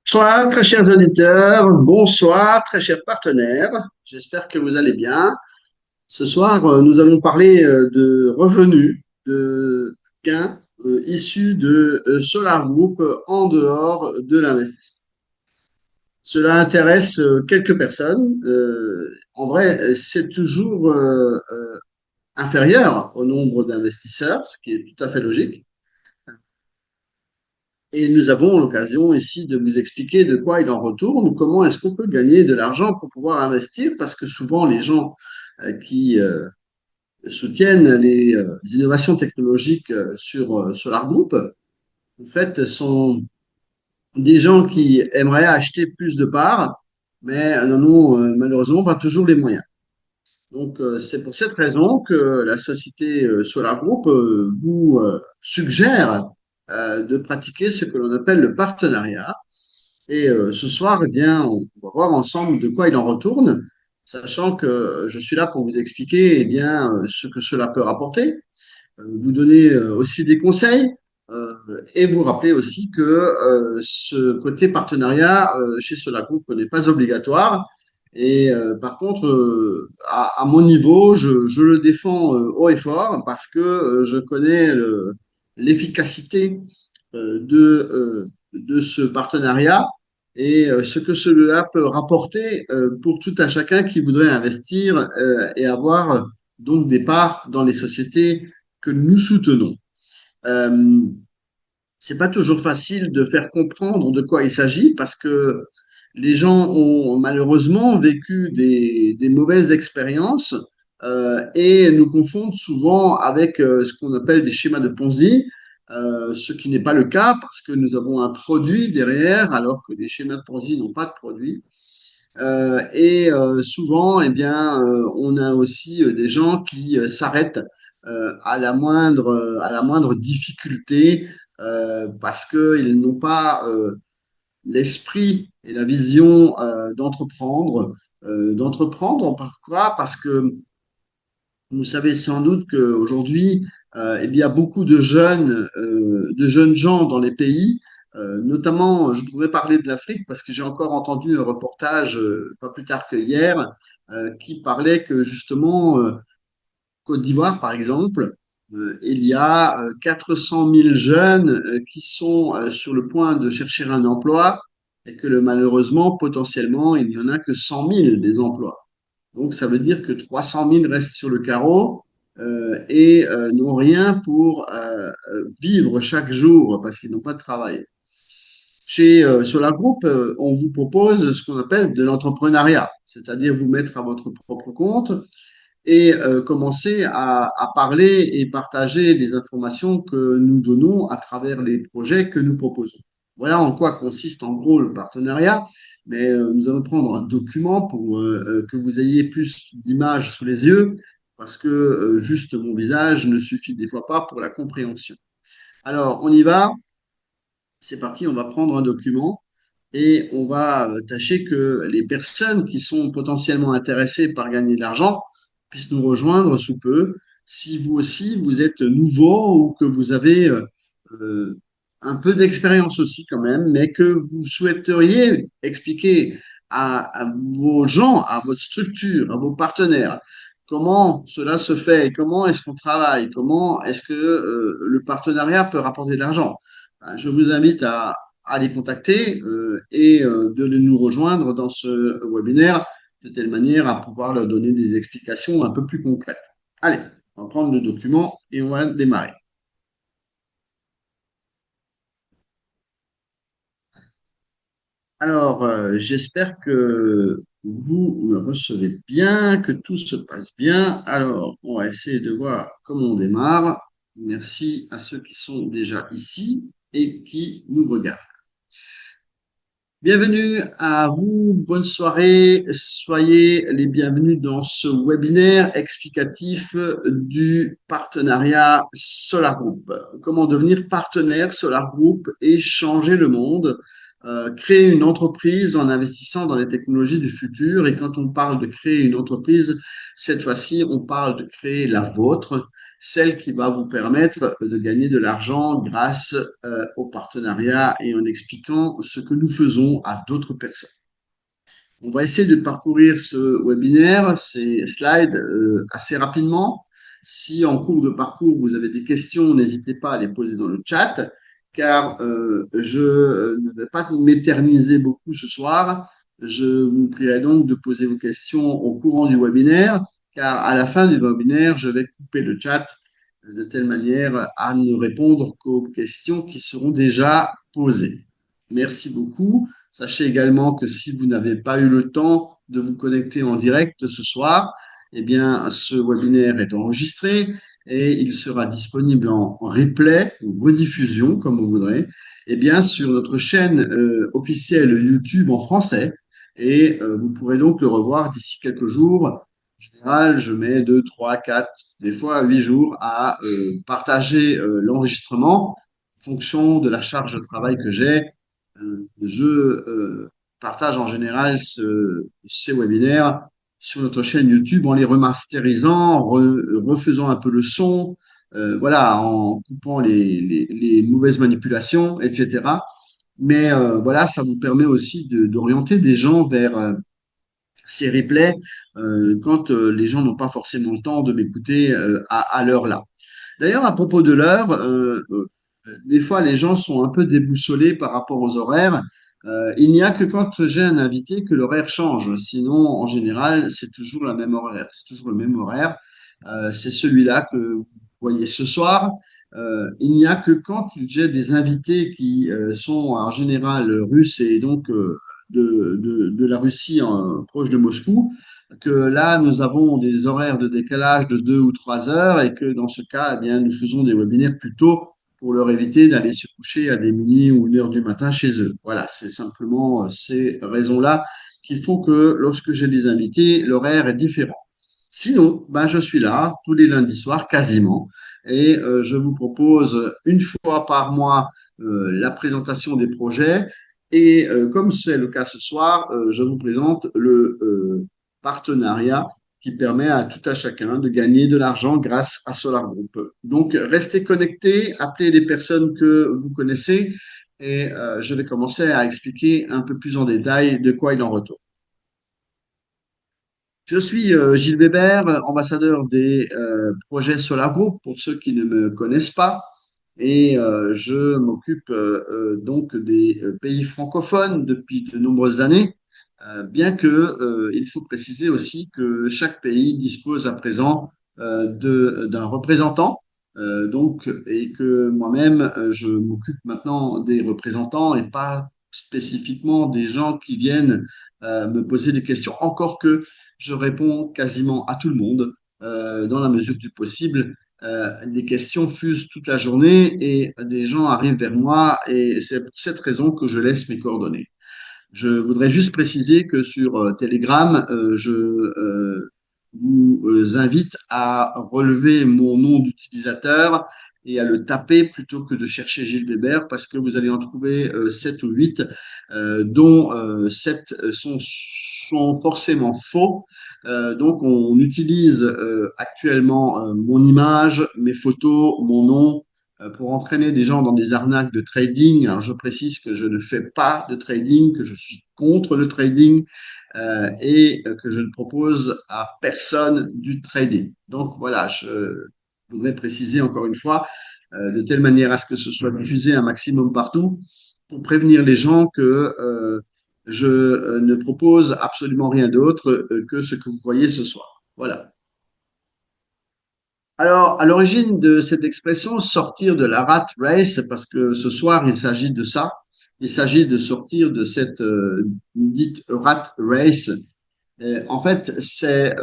Bonsoir, très chers auditeurs. Bonsoir, très chers partenaires. J'espère que vous allez bien. Ce soir, nous allons parler de revenus, de gains issus de Solar Group en dehors de l'investissement. Cela intéresse quelques personnes. En vrai, c'est toujours inférieur au nombre d'investisseurs, ce qui est tout à fait logique. Et nous avons l'occasion ici de vous expliquer de quoi il en retourne, comment est-ce qu'on peut gagner de l'argent pour pouvoir investir, parce que souvent les gens qui soutiennent les innovations technologiques sur Solar Group, en fait, sont des gens qui aimeraient acheter plus de parts, mais n'en ont malheureusement pas toujours les moyens. Donc, c'est pour cette raison que la société Solar Group vous suggère de pratiquer ce que l'on appelle le partenariat. Et ce soir, eh bien, on va voir ensemble de quoi il en retourne, sachant que je suis là pour vous expliquer eh bien, ce que cela peut rapporter, vous donner aussi des conseils euh, et vous rappeler aussi que ce côté partenariat chez Solar Group n'est pas obligatoire. Et par contre, à mon niveau, je le défends haut et fort parce que je connais l'efficacité de ce partenariat et ce que cela peut rapporter pour tout un chacun qui voudrait investir et avoir donc des parts dans les sociétés que nous soutenons. Euh, c'est pas toujours facile de faire comprendre de quoi il s'agit parce que les gens ont malheureusement vécu des mauvaises expériences et nous confondent souvent avec ce qu'on appelle des schémas de Ponzi, ce qui n'est pas le cas parce que nous avons un produit derrière alors que les schémas de Ponzi n'ont pas de produit. Souvent, eh bien, on a aussi des gens qui s'arrêtent à la moindre difficulté parce qu'ils n'ont pas l'esprit et la vision d'entreprendre. D'entreprendre, pourquoi? Parce que vous savez sans doute qu'aujourd'hui, il y a beaucoup de jeunes gens dans les pays, notamment, je voudrais parler de l'Afrique parce que j'ai encore entendu un reportage, pas plus tard que hier, qui parlait que justement, Côte d'Ivoire, par exemple, il y a 400 000 jeunes qui sont sur le point de chercher un emploi et que malheureusement, potentiellement, il n'y en a que 100 000 des emplois. Donc, ça veut dire que 300 000 restent sur le carreau et n'ont rien pour vivre chaque jour parce qu'ils n'ont pas de travail. Chez Solar Group, on vous propose ce qu'on appelle de l'entrepreneuriat, c'est-à-dire vous mettre à votre propre compte et commencer à parler et partager des informations que nous donnons à travers les projets que nous proposons. Voilà en quoi consiste en gros le partenariat, mais nous allons prendre un document pour que vous ayez plus d'images sous les yeux, parce que juste mon visage ne suffit des fois pas pour la compréhension. Alors, on y va, c'est parti, on va prendre un document et on va tâcher que les personnes qui sont potentiellement intéressées par gagner de l'argent puissent nous rejoindre sous peu. Si vous aussi, vous êtes nouveau ou que vous avez euh, un peu d'expérience aussi quand même, mais que vous souhaiteriez expliquer à vos gens, à votre structure, à vos partenaires, comment cela se fait, comment est-ce qu'on travaille, comment est-ce que le partenariat peut rapporter de l'argent. Je vous invite à les contacter et de nous rejoindre dans ce webinaire de telle manière à pouvoir leur donner des explications un peu plus concrètes. Allez, on va prendre le document et on va démarrer. Alors, j'espère que vous me recevez bien, que tout se passe bien. Alors, on va essayer de voir comment on démarre. Merci à ceux qui sont déjà ici et qui nous regardent. Bienvenue à vous, bonne soirée, soyez les bienvenus dans ce webinaire explicatif du partenariat Solar Group. Comment devenir partenaire Solar Group et changer le monde, créer une entreprise en investissant dans les technologies du futur. Et quand on parle de créer une entreprise, cette fois-ci, on parle de créer la vôtre, celle qui va vous permettre de gagner de l'argent grâce au partenariat et en expliquant ce que nous faisons à d'autres personnes. On va essayer de parcourir ce webinaire, ces slides assez rapidement. Si en cours de parcours vous avez des questions, n'hésitez pas à les poser dans le chat, car je ne vais pas m'éterniser beaucoup ce soir. Je vous prierai donc de poser vos questions au courant du webinaire, car à la fin du webinaire, je vais couper le chat de telle manière à ne répondre qu'aux questions qui seront déjà posées. Merci beaucoup. Sachez également que si vous n'avez pas eu le temps de vous connecter en direct ce soir, eh bien, ce webinaire est enregistré et il sera disponible en replay ou rediffusion, comme vous voudrez, eh bien, sur notre chaîne officielle YouTube en français. Et vous pourrez donc le revoir d'ici quelques jours. En général, je mets 2, 3, 4, des fois 8 jours à partager l'enregistrement en fonction de la charge de travail que j'ai. Je partage en général ces webinaires sur notre chaîne YouTube en les remasterisant, refaisant un peu le son, voilà, en coupant les mauvaises manipulations, etc. Mais voilà, ça vous permet aussi d'orienter des gens vers ces replays quand les gens n'ont pas forcément le temps de m'écouter à l'heure là. D'ailleurs, à propos de l'heure, des fois les gens sont un peu déboussolés par rapport aux horaires. Il n'y a que quand j'ai un invité que l'horaire change. Sinon, en général, c'est toujours la même horaire. C'est toujours le même horaire. C'est celui-là que vous voyez ce soir. Il n'y a que quand j'ai des invités qui sont en général russes et donc de la Russie proche de Moscou, que là, nous avons des horaires de décalage de 2 ou 3 heures et que dans ce cas, eh bien, nous faisons des webinaires plus tôt pour leur éviter d'aller se coucher à des minuit ou 1 heure du matin chez eux. Voilà, c'est simplement ces raisons-là qui font que lorsque j'ai des invités, l'horaire est différent. Sinon, ben, je suis là tous les lundis soirs, quasiment, et je vous propose une fois par mois la présentation des projets. Et comme c'est le cas ce soir, je vous présente le partenariat qui permet à tout à chacun de gagner de l'argent grâce à Solar Group. Donc, restez connectés, appelez les personnes que vous connaissez et je vais commencer à expliquer un peu plus en détail de quoi il en retourne. Je suis Gilles Weber, ambassadeur des projets Solar Group, pour ceux qui ne me connaissent pas. Et je m'occupe donc des pays francophones depuis de nombreuses années, bien que il faut préciser aussi que chaque pays dispose à présent d'un représentant, donc et que moi-même je m'occupe maintenant des représentants et pas spécifiquement des gens qui viennent me poser des questions, encore que je réponds quasiment à tout le monde dans la mesure du possible. Les questions fusent toute la journée et des gens arrivent vers moi et c'est pour cette raison que je laisse mes coordonnées. Je voudrais juste préciser que sur Telegram, je vous invite à relever mon nom d'utilisateur et à le taper plutôt que de chercher Gilles Weber parce que vous allez en trouver 7 ou 8 dont 7 sont forcément faux. Donc on utilise actuellement mon image, mes photos, mon nom pour entraîner des gens dans des arnaques de trading. Alors, je précise que je ne fais pas de trading, que je suis contre le trading et que je ne propose à personne du trading. Donc, voilà, je voudrais préciser encore une fois, de telle manière à ce que ce soit diffusé un maximum partout, pour prévenir les gens que je ne propose absolument rien d'autre que ce que vous voyez ce soir. Voilà. Alors, à l'origine de cette expression, sortir de la rat race, parce que ce soir, il s'agit de ça. Il s'agit de sortir de cette dite rat race. En fait, c'est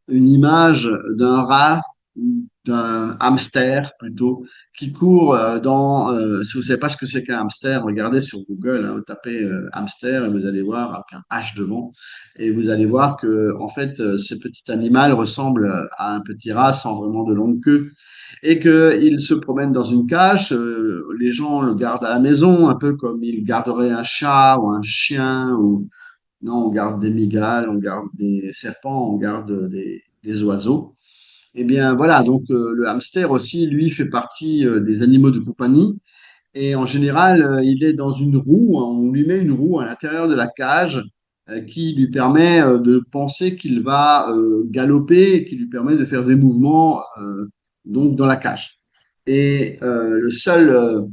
une image d'un rat ou d'un hamster plutôt qui court si vous savez pas ce que c'est qu'un hamster, regardez sur Google, hein, vous tapez hamster et vous allez voir avec un H devant et vous allez voir que en fait ce petit animal ressemble à un petit rat sans vraiment de longue queue et qu'il se promène dans une cage. Les gens le gardent à la maison, un peu comme ils garderaient un chat ou un chien ou non, on garde des migales, on garde des serpents, on garde des oiseaux. Eh bien voilà, donc le hamster aussi, lui, fait partie des animaux de compagnie. Et en général, il est dans une roue, hein. On lui met une roue à l'intérieur de la cage qui lui permet de penser qu'il va galoper et qui lui permet de faire des mouvements donc dans la cage. Et le seul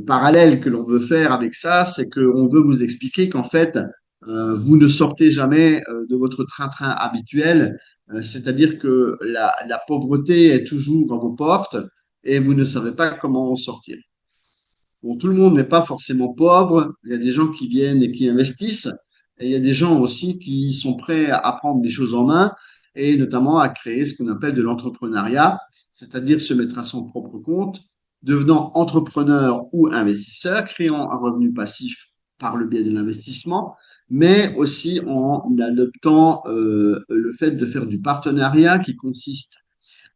parallèle que l'on veut faire avec ça, c'est qu'on veut vous expliquer qu'en fait, vous ne sortez jamais de votre train-train habituel, c'est-à-dire que la pauvreté est toujours à vos portes et vous ne savez pas comment en sortir. Bon, tout le monde n'est pas forcément pauvre. Il y a des gens qui viennent et qui investissent. Et il y a des gens aussi qui sont prêts à prendre des choses en main et notamment à créer ce qu'on appelle de l'entrepreneuriat, c'est-à-dire se mettre à son propre compte, devenant entrepreneur ou investisseur, créant un revenu passif par le biais de l'investissement, mais aussi en adoptant le fait de faire du partenariat qui consiste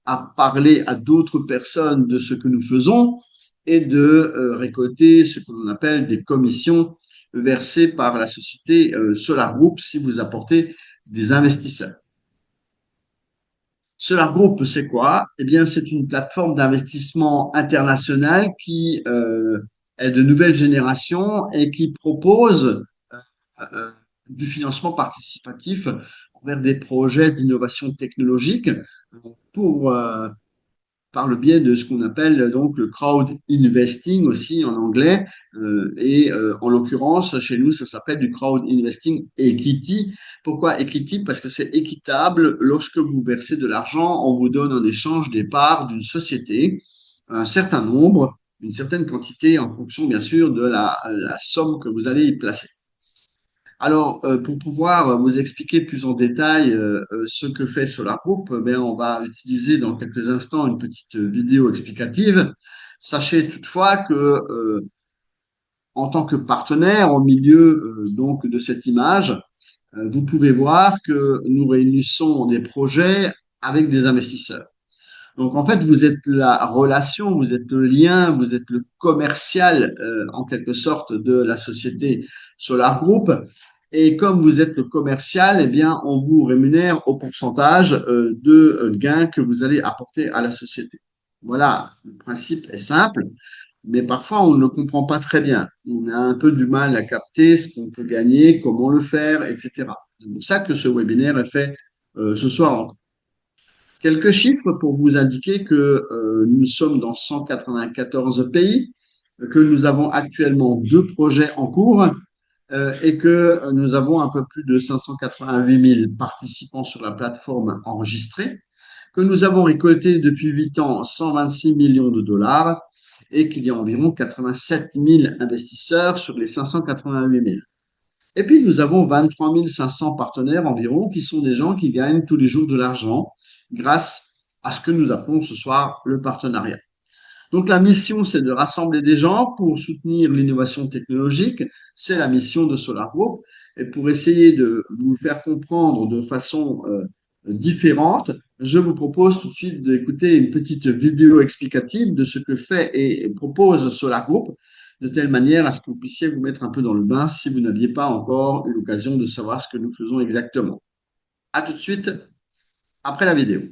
à parler à d'autres personnes de ce que nous faisons et de récolter ce que l'on appelle des commissions versées par la société Solar Group si vous apportez des investisseurs. Solar Group, c'est quoi? Eh bien, c'est une plateforme d'investissement international qui est de nouvelle génération et qui propose euh, du financement participatif envers des projets d'innovation technologique pour par le biais de ce qu'on appelle donc le crowd investing aussi en anglais. En l'occurrence, chez nous, ça s'appelle du crowd investing equity. Pourquoi equity? Parce que c'est équitable. Lorsque vous versez de l'argent, on vous donne en échange des parts d'une société, un certain nombre, une certaine quantité en fonction, bien sûr, de la somme que vous allez y placer. Alors, pour pouvoir vous expliquer plus en détail ce que fait Solar Group, on va utiliser dans quelques instants une petite vidéo explicative. Sachez toutefois que, en tant que partenaire au milieu donc de cette image, vous pouvez voir que nous réunissons des projets avec des investisseurs. Donc, en fait, vous êtes la relation, vous êtes le lien, vous êtes le commercial, en quelque sorte, de la société Solar Group. Et comme vous êtes le commercial, eh bien, on vous rémunère au pourcentage de gains que vous allez apporter à la société. Voilà, le principe est simple, mais parfois on ne le comprend pas très bien. On a un peu du mal à capter ce qu'on peut gagner, comment le faire, etc. C'est pour ça que ce webinaire est fait ce soir. Quelques chiffres pour vous indiquer que nous sommes dans 194 pays, que nous avons actuellement 2 projets en cours et que nous avons un peu plus de 588 000 participants sur la plateforme enregistrés, que nous avons récolté depuis 8 ans 126 millions de dollars et qu'il y a environ 87 000 investisseurs sur les 588 000. Et puis, nous avons 23 500 partenaires environ qui sont des gens qui gagnent tous les jours de l'argent grâce à ce que nous appelons ce soir le partenariat. Donc, la mission, c'est de rassembler des gens pour soutenir l'innovation technologique. C'est la mission de Solar Group. Et pour essayer de vous faire comprendre de façon différente, je vous propose tout de suite d'écouter une petite vidéo explicative de ce que fait et propose Solar Group, de telle manière à ce que vous puissiez vous mettre un peu dans le bain si vous n'aviez pas encore eu l'occasion de savoir ce que nous faisons exactement. À tout de suite après la vidéo.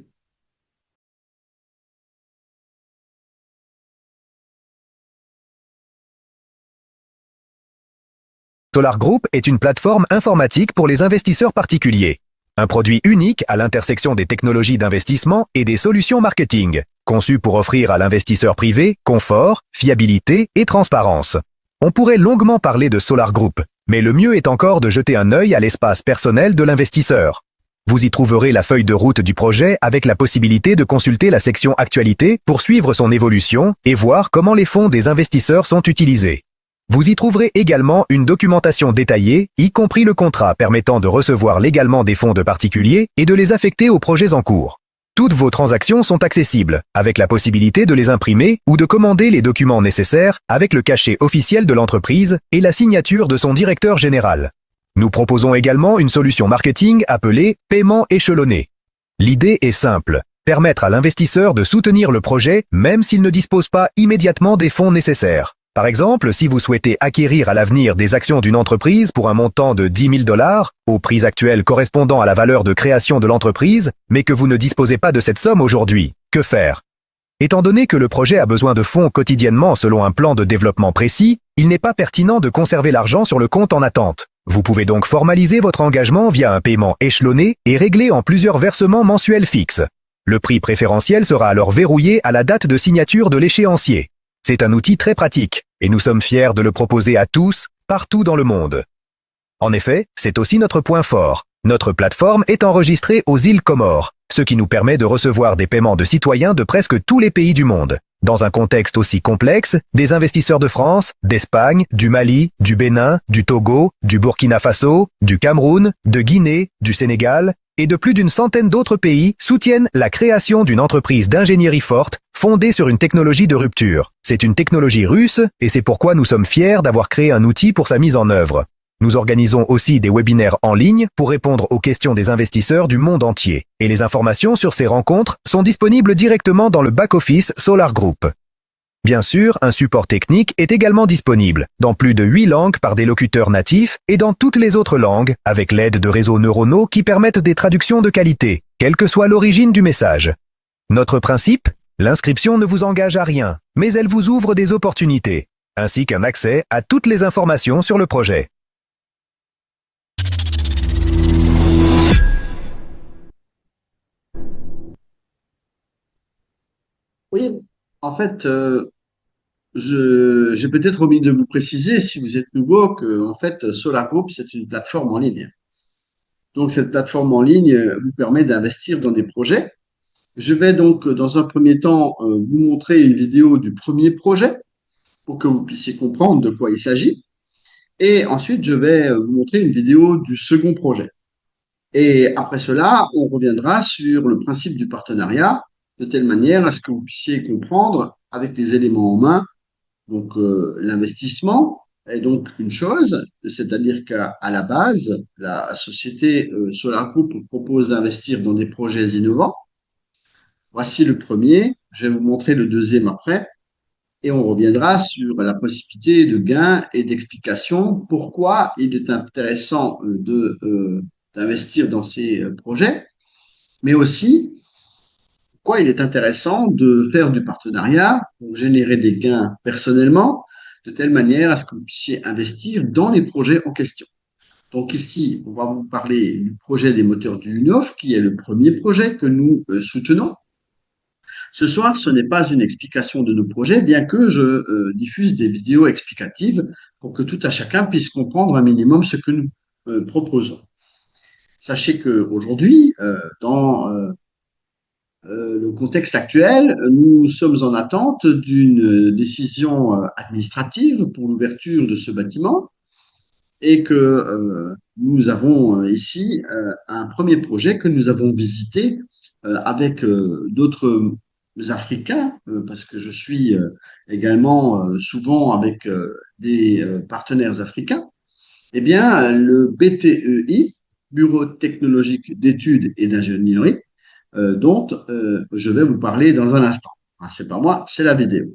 Solar Group est une plateforme informatique pour les investisseurs particuliers. Un produit unique à l'intersection des technologies d'investissement et des solutions marketing, conçu pour offrir à l'investisseur privé confort, fiabilité et transparence. On pourrait longuement parler de Solar Group, mais le mieux est encore de jeter un œil à l'espace personnel de l'investisseur. Vous y trouverez la feuille de route du projet avec la possibilité de consulter la section Actualité pour suivre son évolution et voir comment les fonds des investisseurs sont utilisés. Vous y trouverez également une documentation détaillée, y compris le contrat permettant de recevoir légalement des fonds de particuliers et de les affecter aux projets en cours. Toutes vos transactions sont accessibles, avec la possibilité de les imprimer ou de commander les documents nécessaires avec le cachet officiel de l'entreprise et la signature de son directeur général. Nous proposons également une solution marketing appelée paiement échelonné. L'idée est simple, permettre à l'investisseur de soutenir le projet même s'il ne dispose pas immédiatement des fonds nécessaires. Par exemple, si vous souhaitez acquérir à l'avenir des actions d'une entreprise pour un montant de 10 000 $, au prix actuel correspondant à la valeur de création de l'entreprise, mais que vous ne disposez pas de cette somme aujourd'hui, que faire? Étant donné que le projet a besoin de fonds quotidiennement selon un plan de développement précis, il n'est pas pertinent de conserver l'argent sur le compte en attente. Vous pouvez donc formaliser votre engagement via un paiement échelonné et réglé en plusieurs versements mensuels fixes. Le prix préférentiel sera alors verrouillé à la date de signature de l'échéancier. C'est un outil très pratique, et nous sommes fiers de le proposer à tous, partout dans le monde. En effet, c'est aussi notre point fort. Notre plateforme est enregistrée aux îles Comores, ce qui nous permet de recevoir des paiements de citoyens de presque tous les pays du monde. Dans un contexte aussi complexe, des investisseurs de France, d'Espagne, du Mali, du Bénin, du Togo, du Burkina Faso, du Cameroun, de Guinée, du Sénégal et de plus d'une centaine d'autres pays soutiennent la création d'une entreprise d'ingénierie forte fondée sur une technologie de rupture. C'est une technologie russe et c'est pourquoi nous sommes fiers d'avoir créé un outil pour sa mise en œuvre. Nous organisons aussi des webinaires en ligne pour répondre aux questions des investisseurs du monde entier. Et les informations sur ces rencontres sont disponibles directement dans le back-office Solar Group. Bien sûr, un support technique est également disponible, dans plus de 8 langues par des locuteurs natifs et dans toutes les autres langues, avec l'aide de réseaux neuronaux qui permettent des traductions de qualité, quelle que soit l'origine du message. Notre principe? L'inscription ne vous engage à rien, mais elle vous ouvre des opportunités, ainsi qu'un accès à toutes les informations sur le projet. Oui, en fait, j'ai peut-être omis de vous préciser, si vous êtes nouveau, que en fait, Solar Group, c'est une plateforme en ligne. Donc, cette plateforme en ligne vous permet d'investir dans des projets. Je vais donc, dans un premier temps, vous montrer une vidéo du premier projet pour que vous puissiez comprendre de quoi il s'agit. Et ensuite, je vais vous montrer une vidéo du second projet. Et après cela, on reviendra sur le principe du partenariat, de telle manière à ce que vous puissiez comprendre avec les éléments en main. Donc, l'investissement est donc une chose, c'est-à-dire qu'à la base, la société Solar Group propose d'investir dans des projets innovants. Voici le premier, je vais vous montrer le deuxième après, et on reviendra sur la possibilité de gains et d'explications pourquoi il est intéressant d'investir dans ces projets, mais aussi pourquoi il est intéressant de faire du partenariat pour générer des gains personnellement, de telle manière à ce que vous puissiez investir dans les projets en question. Donc ici, on va vous parler du projet des moteurs du UNOF, qui est le premier projet que nous soutenons. Ce soir, ce n'est pas une explication de nos projets, bien que je diffuse des vidéos explicatives pour que tout à chacun puisse comprendre un minimum ce que nous proposons. Sachez qu'aujourd'hui, dans le contexte actuel, nous sommes en attente d'une décision administrative pour l'ouverture de ce bâtiment et que nous avons ici un premier projet que nous avons visité avec d'autres Africains, parce que je suis également souvent avec des partenaires africains. Eh bien, le BTEI, Bureau technologique d'études et d'ingénierie, dont je vais vous parler dans un instant. Hein, c'est pas moi, c'est la vidéo.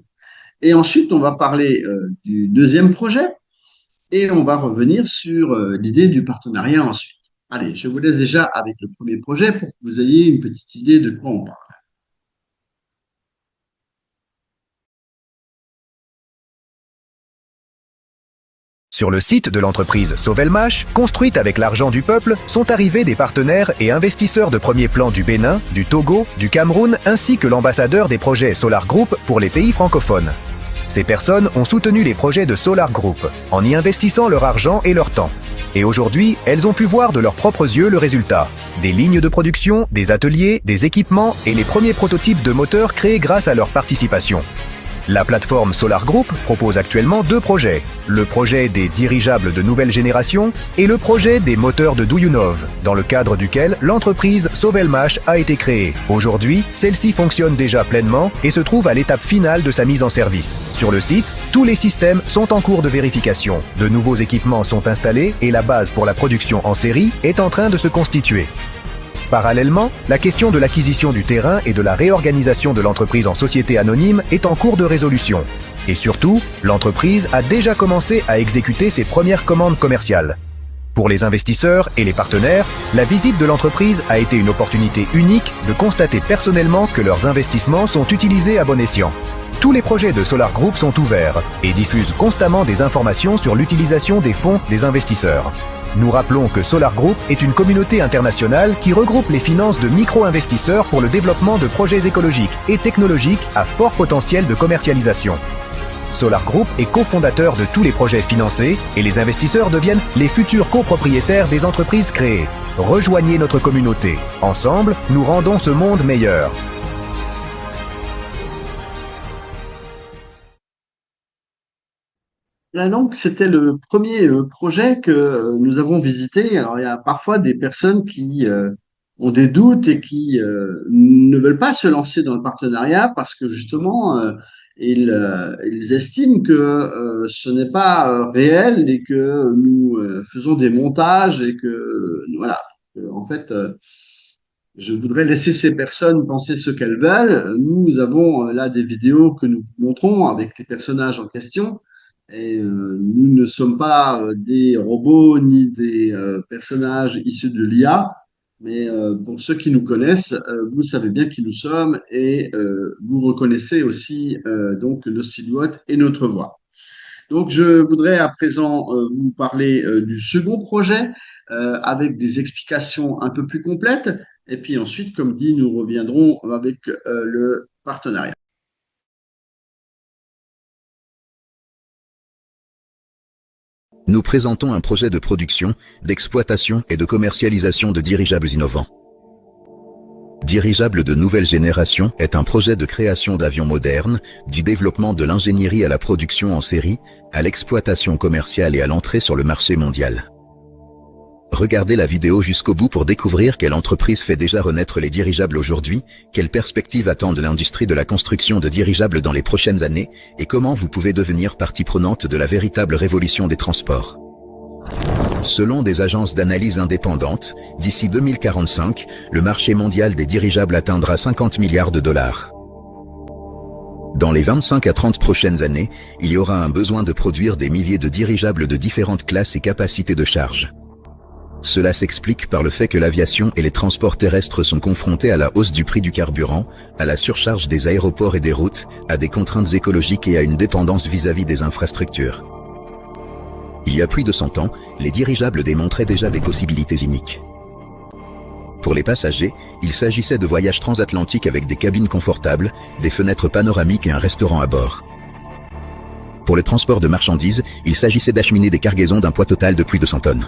Et ensuite, on va parler du deuxième projet et on va revenir sur l'idée du partenariat ensuite. Allez, je vous laisse déjà avec le premier projet pour que vous ayez une petite idée de quoi on parle. Sur le site de l'entreprise Sovelmash, construite avec l'argent du peuple, sont arrivés des partenaires et investisseurs de premier plan du Bénin, du Togo, du Cameroun, ainsi que l'ambassadeur des projets Solar Group pour les pays francophones. Ces personnes ont soutenu les projets de Solar Group en y investissant leur argent et leur temps. Et aujourd'hui, elles ont pu voir de leurs propres yeux le résultat. Des lignes de production, des ateliers, des équipements et les premiers prototypes de moteurs créés grâce à leur participation. La plateforme Solar Group propose actuellement 2 projets. Le projet des dirigeables de nouvelle génération et le projet des moteurs de Duyunov, dans le cadre duquel l'entreprise Sovelmash a été créée. Aujourd'hui, celle-ci fonctionne déjà pleinement et se trouve à l'étape finale de sa mise en service. Sur le site, tous les systèmes sont en cours de vérification. De nouveaux équipements sont installés et la base pour la production en série est en train de se constituer. Parallèlement, la question de l'acquisition du terrain et de la réorganisation de l'entreprise en société anonyme est en cours de résolution. Et surtout, l'entreprise a déjà commencé à exécuter ses premières commandes commerciales. Pour les investisseurs et les partenaires, la visite de l'entreprise a été une opportunité unique de constater personnellement que leurs investissements sont utilisés à bon escient. Tous les projets de Solar Group sont ouverts et diffusent constamment des informations sur l'utilisation des fonds des investisseurs. Nous rappelons que Solar Group est une communauté internationale qui regroupe les finances de micro-investisseurs pour le développement de projets écologiques et technologiques à fort potentiel de commercialisation. Solar Group est cofondateur de tous les projets financés et les investisseurs deviennent les futurs copropriétaires des entreprises créées. Rejoignez notre communauté. Ensemble, nous rendons ce monde meilleur. Là, donc, c'était le premier projet que nous avons visité. Alors, il y a parfois des personnes qui ont des doutes et qui ne veulent pas se lancer dans le partenariat parce que justement, ils estiment que ce n'est pas réel et que nous faisons des montages et que, voilà. En fait, je voudrais laisser ces personnes penser ce qu'elles veulent. Nous avons là des vidéos que nous vous montrons avec les personnages en question. Et nous ne sommes pas des robots ni des personnages issus de l'IA, mais pour ceux qui nous connaissent, vous savez bien qui nous sommes et vous reconnaissez aussi donc nos silhouettes et notre voix. Donc, je voudrais à présent vous parler du second projet avec des explications un peu plus complètes. Et puis ensuite, comme dit, nous reviendrons avec le partenariat. Nous présentons un projet de production, d'exploitation et de commercialisation de dirigeables innovants. Dirigeable de nouvelle génération est un projet de création d'avions modernes, du développement de l'ingénierie à la production en série, à l'exploitation commerciale et à l'entrée sur le marché mondial. Regardez la vidéo jusqu'au bout pour découvrir quelle entreprise fait déjà renaître les dirigeables aujourd'hui, quelles perspectives attendent l'industrie de la construction de dirigeables dans les prochaines années et comment vous pouvez devenir partie prenante de la véritable révolution des transports. Selon des agences d'analyse indépendantes, d'ici 2045, le marché mondial des dirigeables atteindra 50 milliards de dollars. Dans les 25 à 30 prochaines années, il y aura un besoin de produire des milliers de dirigeables de différentes classes et capacités de charge. Cela s'explique par le fait que l'aviation et les transports terrestres sont confrontés à la hausse du prix du carburant, à la surcharge des aéroports et des routes, à des contraintes écologiques et à une dépendance vis-à-vis des infrastructures. Il y a plus de 100 ans, les dirigeables démontraient déjà des possibilités uniques. Pour les passagers, il s'agissait de voyages transatlantiques avec des cabines confortables, des fenêtres panoramiques et un restaurant à bord. Pour le transport de marchandises, il s'agissait d'acheminer des cargaisons d'un poids total de plus de 100 tonnes.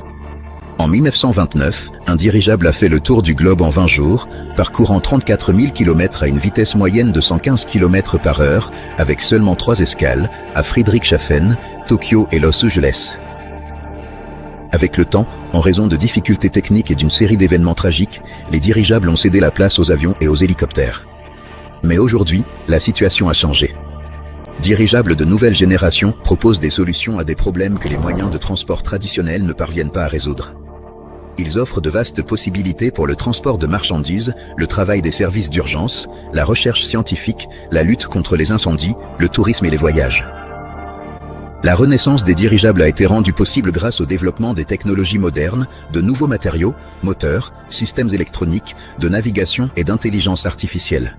En 1929, un dirigeable a fait le tour du globe en 20 jours, parcourant 34 000 km à une vitesse moyenne de 115 km/h, avec seulement 3 escales, à Friedrichshafen, Tokyo et Los Angeles. Avec le temps, en raison de difficultés techniques et d'une série d'événements tragiques, les dirigeables ont cédé la place aux avions et aux hélicoptères. Mais aujourd'hui, la situation a changé. Dirigeables de nouvelle génération proposent des solutions à des problèmes que les moyens de transport traditionnels ne parviennent pas à résoudre. Ils offrent de vastes possibilités pour le transport de marchandises, le travail des services d'urgence, la recherche scientifique, la lutte contre les incendies, le tourisme et les voyages. La renaissance des dirigeables a été rendue possible grâce au développement des technologies modernes, de nouveaux matériaux, moteurs, systèmes électroniques, de navigation et d'intelligence artificielle.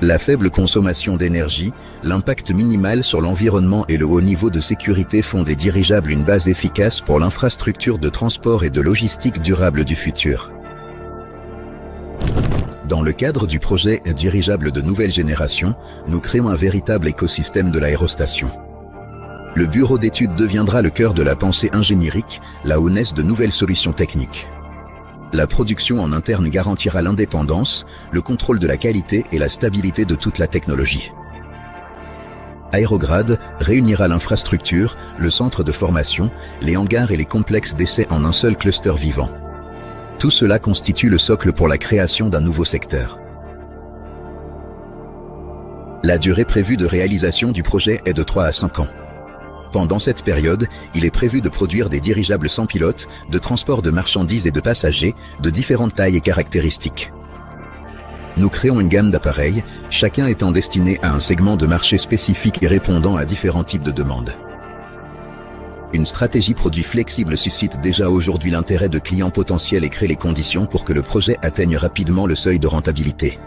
La faible consommation d'énergie, l'impact minimal sur l'environnement et le haut niveau de sécurité font des dirigeables une base efficace pour l'infrastructure de transport et de logistique durable du futur. Dans le cadre du projet Dirigeable de nouvelle génération, nous créons un véritable écosystème de l'aérostation. Le bureau d'études deviendra le cœur de la pensée ingénierique, là où naissent de nouvelles solutions techniques. La production en interne garantira l'indépendance, le contrôle de la qualité et la stabilité de toute la technologie. Aérograd réunira l'infrastructure, le centre de formation, les hangars et les complexes d'essais en un seul cluster vivant. Tout cela constitue le socle pour la création d'un nouveau secteur. La durée prévue de réalisation du projet est de 3 à 5 ans. Pendant cette période, il est prévu de produire des dirigeables sans pilote, de transport de marchandises et de passagers, de différentes tailles et caractéristiques. Nous créons une gamme d'appareils, chacun étant destiné à un segment de marché spécifique et répondant à différents types de demandes. Une stratégie produit flexible suscite déjà aujourd'hui l'intérêt de clients potentiels et crée les conditions pour que le projet atteigne rapidement le seuil de rentabilité.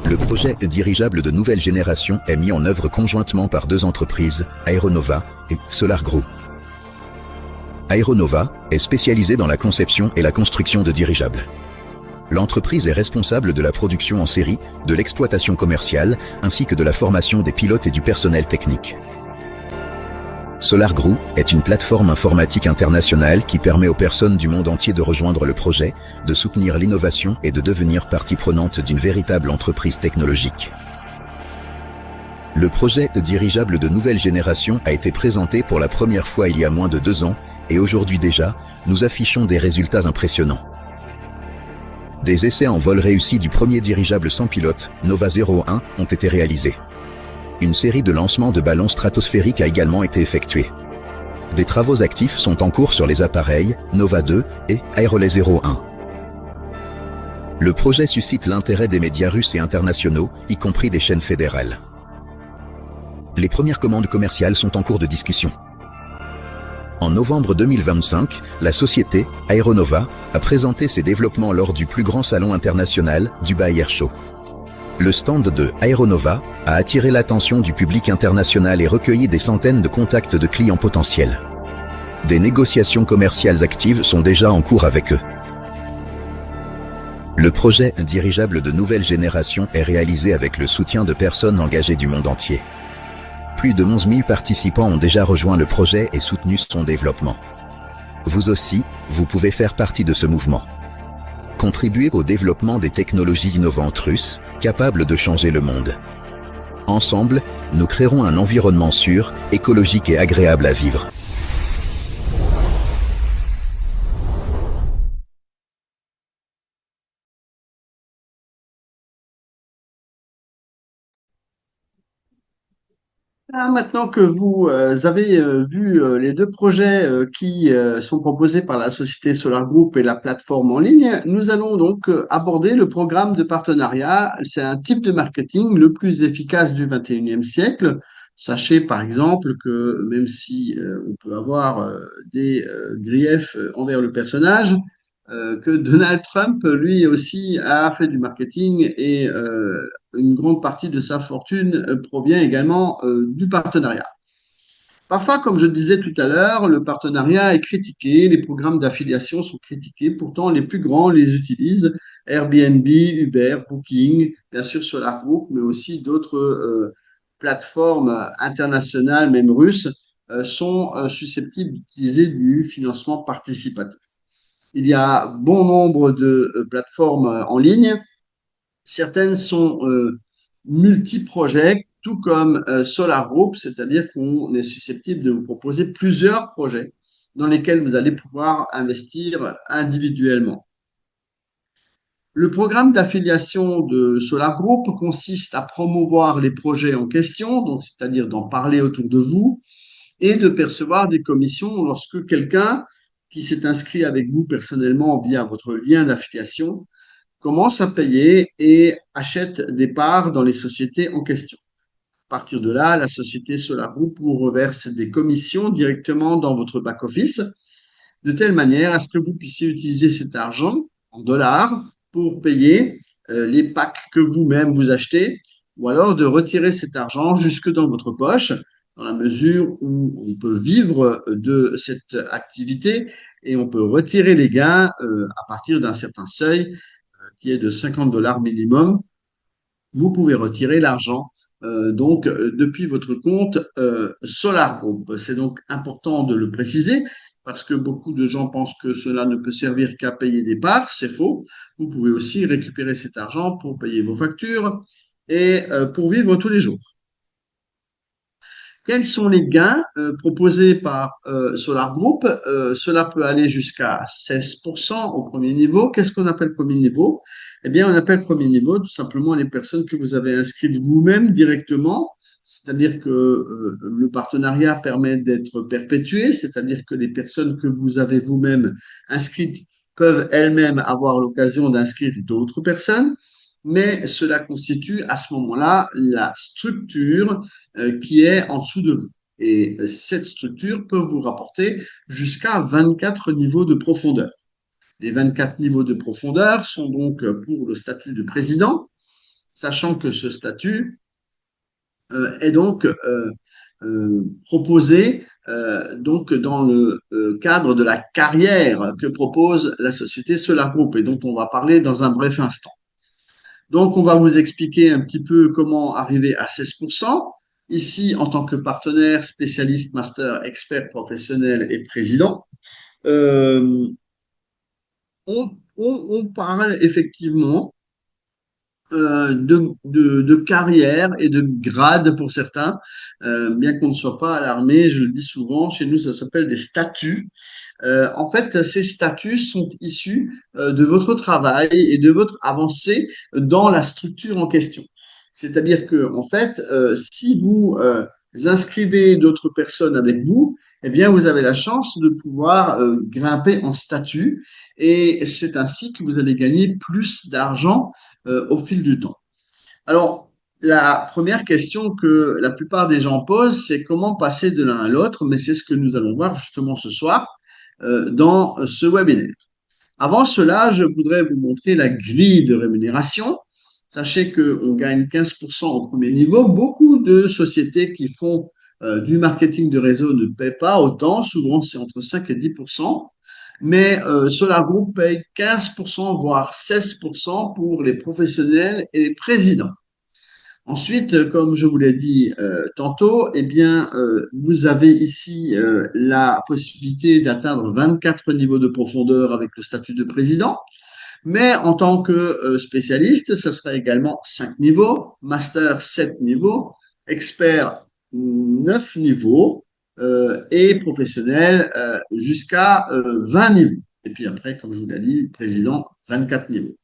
Le projet dirigeable de nouvelle génération est mis en œuvre conjointement par deux entreprises, Aeronova et Solar Group. Aeronova est spécialisée dans la conception et la construction de dirigeables. L'entreprise est responsable de la production en série, de l'exploitation commerciale, ainsi que de la formation des pilotes et du personnel technique. Solar Group est une plateforme informatique internationale qui permet aux personnes du monde entier de rejoindre le projet, de soutenir l'innovation et de devenir partie prenante d'une véritable entreprise technologique. Le projet de dirigeable de nouvelle génération a été présenté pour la première fois il y a moins de 2 ans et aujourd'hui déjà, nous affichons des résultats impressionnants. Des essais en vol réussis du premier dirigeable sans pilote, Nova 01, ont été réalisés. Une série de lancements de ballons stratosphériques a également été effectuée. Des travaux actifs sont en cours sur les appareils Nova 2 et Aerolet 01. Le projet suscite l'intérêt des médias russes et internationaux, y compris des chaînes fédérales. Les premières commandes commerciales sont en cours de discussion. En novembre 2025, la société Aeronova a présenté ses développements lors du plus grand salon international, Dubai Air Show. Le stand de Aeronova a attiré l'attention du public international et recueilli des centaines de contacts de clients potentiels. Des négociations commerciales actives sont déjà en cours avec eux. Le projet dirigeable de nouvelle génération est réalisé avec le soutien de personnes engagées du monde entier. Plus de 11 000 participants ont déjà rejoint le projet et soutenu son développement. Vous aussi, vous pouvez faire partie de ce mouvement. Contribuer au développement des technologies innovantes russes, capables de changer le monde. Ensemble, nous créerons un environnement sûr, écologique et agréable à vivre. Maintenant que vous avez vu les deux projets qui sont proposés par la société Solar Group et la plateforme en ligne, nous allons donc aborder le programme de partenariat. C'est un type de marketing le plus efficace du 21e siècle. Sachez par exemple que même si on peut avoir des griefs envers le personnage, que Donald Trump, lui aussi, a fait du marketing et une grande partie de sa fortune provient également du partenariat. Parfois, comme je disais tout à l'heure, le partenariat est critiqué, les programmes d'affiliation sont critiqués, pourtant les plus grands les utilisent, Airbnb, Uber, Booking, bien sûr Solar Group, mais aussi d'autres plateformes internationales, même russes, sont susceptibles d'utiliser du financement participatif. Il y a bon nombre de plateformes en ligne. Certaines sont multi-projets, tout comme Solar Group, c'est-à-dire qu'on est susceptible de vous proposer plusieurs projets dans lesquels vous allez pouvoir investir individuellement. Le programme d'affiliation de Solar Group consiste à promouvoir les projets en question, donc c'est-à-dire d'en parler autour de vous, et de percevoir des commissions lorsque quelqu'un qui s'est inscrit avec vous personnellement via votre lien d'affiliation commence à payer et achète des parts dans les sociétés en question. À partir de là, la société Solar Group vous reverse des commissions directement dans votre back-office, de telle manière à ce que vous puissiez utiliser cet argent en dollars pour payer les packs que vous-même vous achetez, ou alors de retirer cet argent jusque dans votre poche, dans la mesure où on peut vivre de cette activité et on peut retirer les gains à partir d'un certain seuil qui est de 50 dollars minimum. Vous pouvez retirer l'argent depuis votre compte Solar Group. C'est donc important de le préciser parce que beaucoup de gens pensent que cela ne peut servir qu'à payer des parts. C'est faux. Vous pouvez aussi récupérer cet argent pour payer vos factures et pour vivre tous les jours. Quels sont les gains proposés par Solar Group? Cela peut aller jusqu'à 16% au premier niveau. Qu'est-ce qu'on appelle premier niveau? Eh bien, on appelle premier niveau tout simplement les personnes que vous avez inscrites vous-même directement, c'est-à-dire que le partenariat permet d'être perpétué, c'est-à-dire que les personnes que vous avez vous-même inscrites peuvent elles-mêmes avoir l'occasion d'inscrire d'autres personnes. mais cela constitue à ce moment-là la structure qui est en dessous de vous. Et cette structure peut vous rapporter jusqu'à 24 niveaux de profondeur. Les 24 niveaux de profondeur sont donc pour le statut de président, sachant que ce statut est donc proposé donc dans le cadre de la carrière que propose la société Solar Group et dont on va parler dans un bref instant. Donc, on va vous expliquer un petit peu comment arriver à 16%. Ici, en tant que partenaire, spécialiste, master, expert professionnel et président, euh, on parle effectivement de carrière et de grade pour certains, bien qu'on ne soit pas alarmé, je le dis souvent, chez nous ça s'appelle des statuts. En fait, ces statuts sont issus de votre travail et de votre avancée dans la structure en question. C'est-à-dire que, en fait, si vous inscrivez d'autres personnes avec vous, eh bien, vous avez la chance de pouvoir grimper en statut et c'est ainsi que vous allez gagner plus d'argent au fil du temps. Alors, la première question que la plupart des gens posent, c'est comment passer de l'un à l'autre, mais c'est ce que nous allons voir justement ce soir dans ce webinaire. Avant cela, je voudrais vous montrer la grille de rémunération. Sachez qu'on gagne 15% au premier niveau. Beaucoup de sociétés qui font du marketing de réseau ne paient pas autant. Souvent, c'est entre 5 et 10%. Mais Solar Group paye 15%, voire 16% pour les professionnels et les présidents. Ensuite, comme je vous l'ai dit tantôt, eh bien, vous avez ici la possibilité d'atteindre 24 niveaux de profondeur avec le statut de président. Mais en tant que spécialiste, ça sera également 5 niveaux, master 7 niveaux, expert 9 niveaux et professionnel jusqu'à 20 niveaux. Et puis après, comme je vous l'ai dit, président 24 niveaux.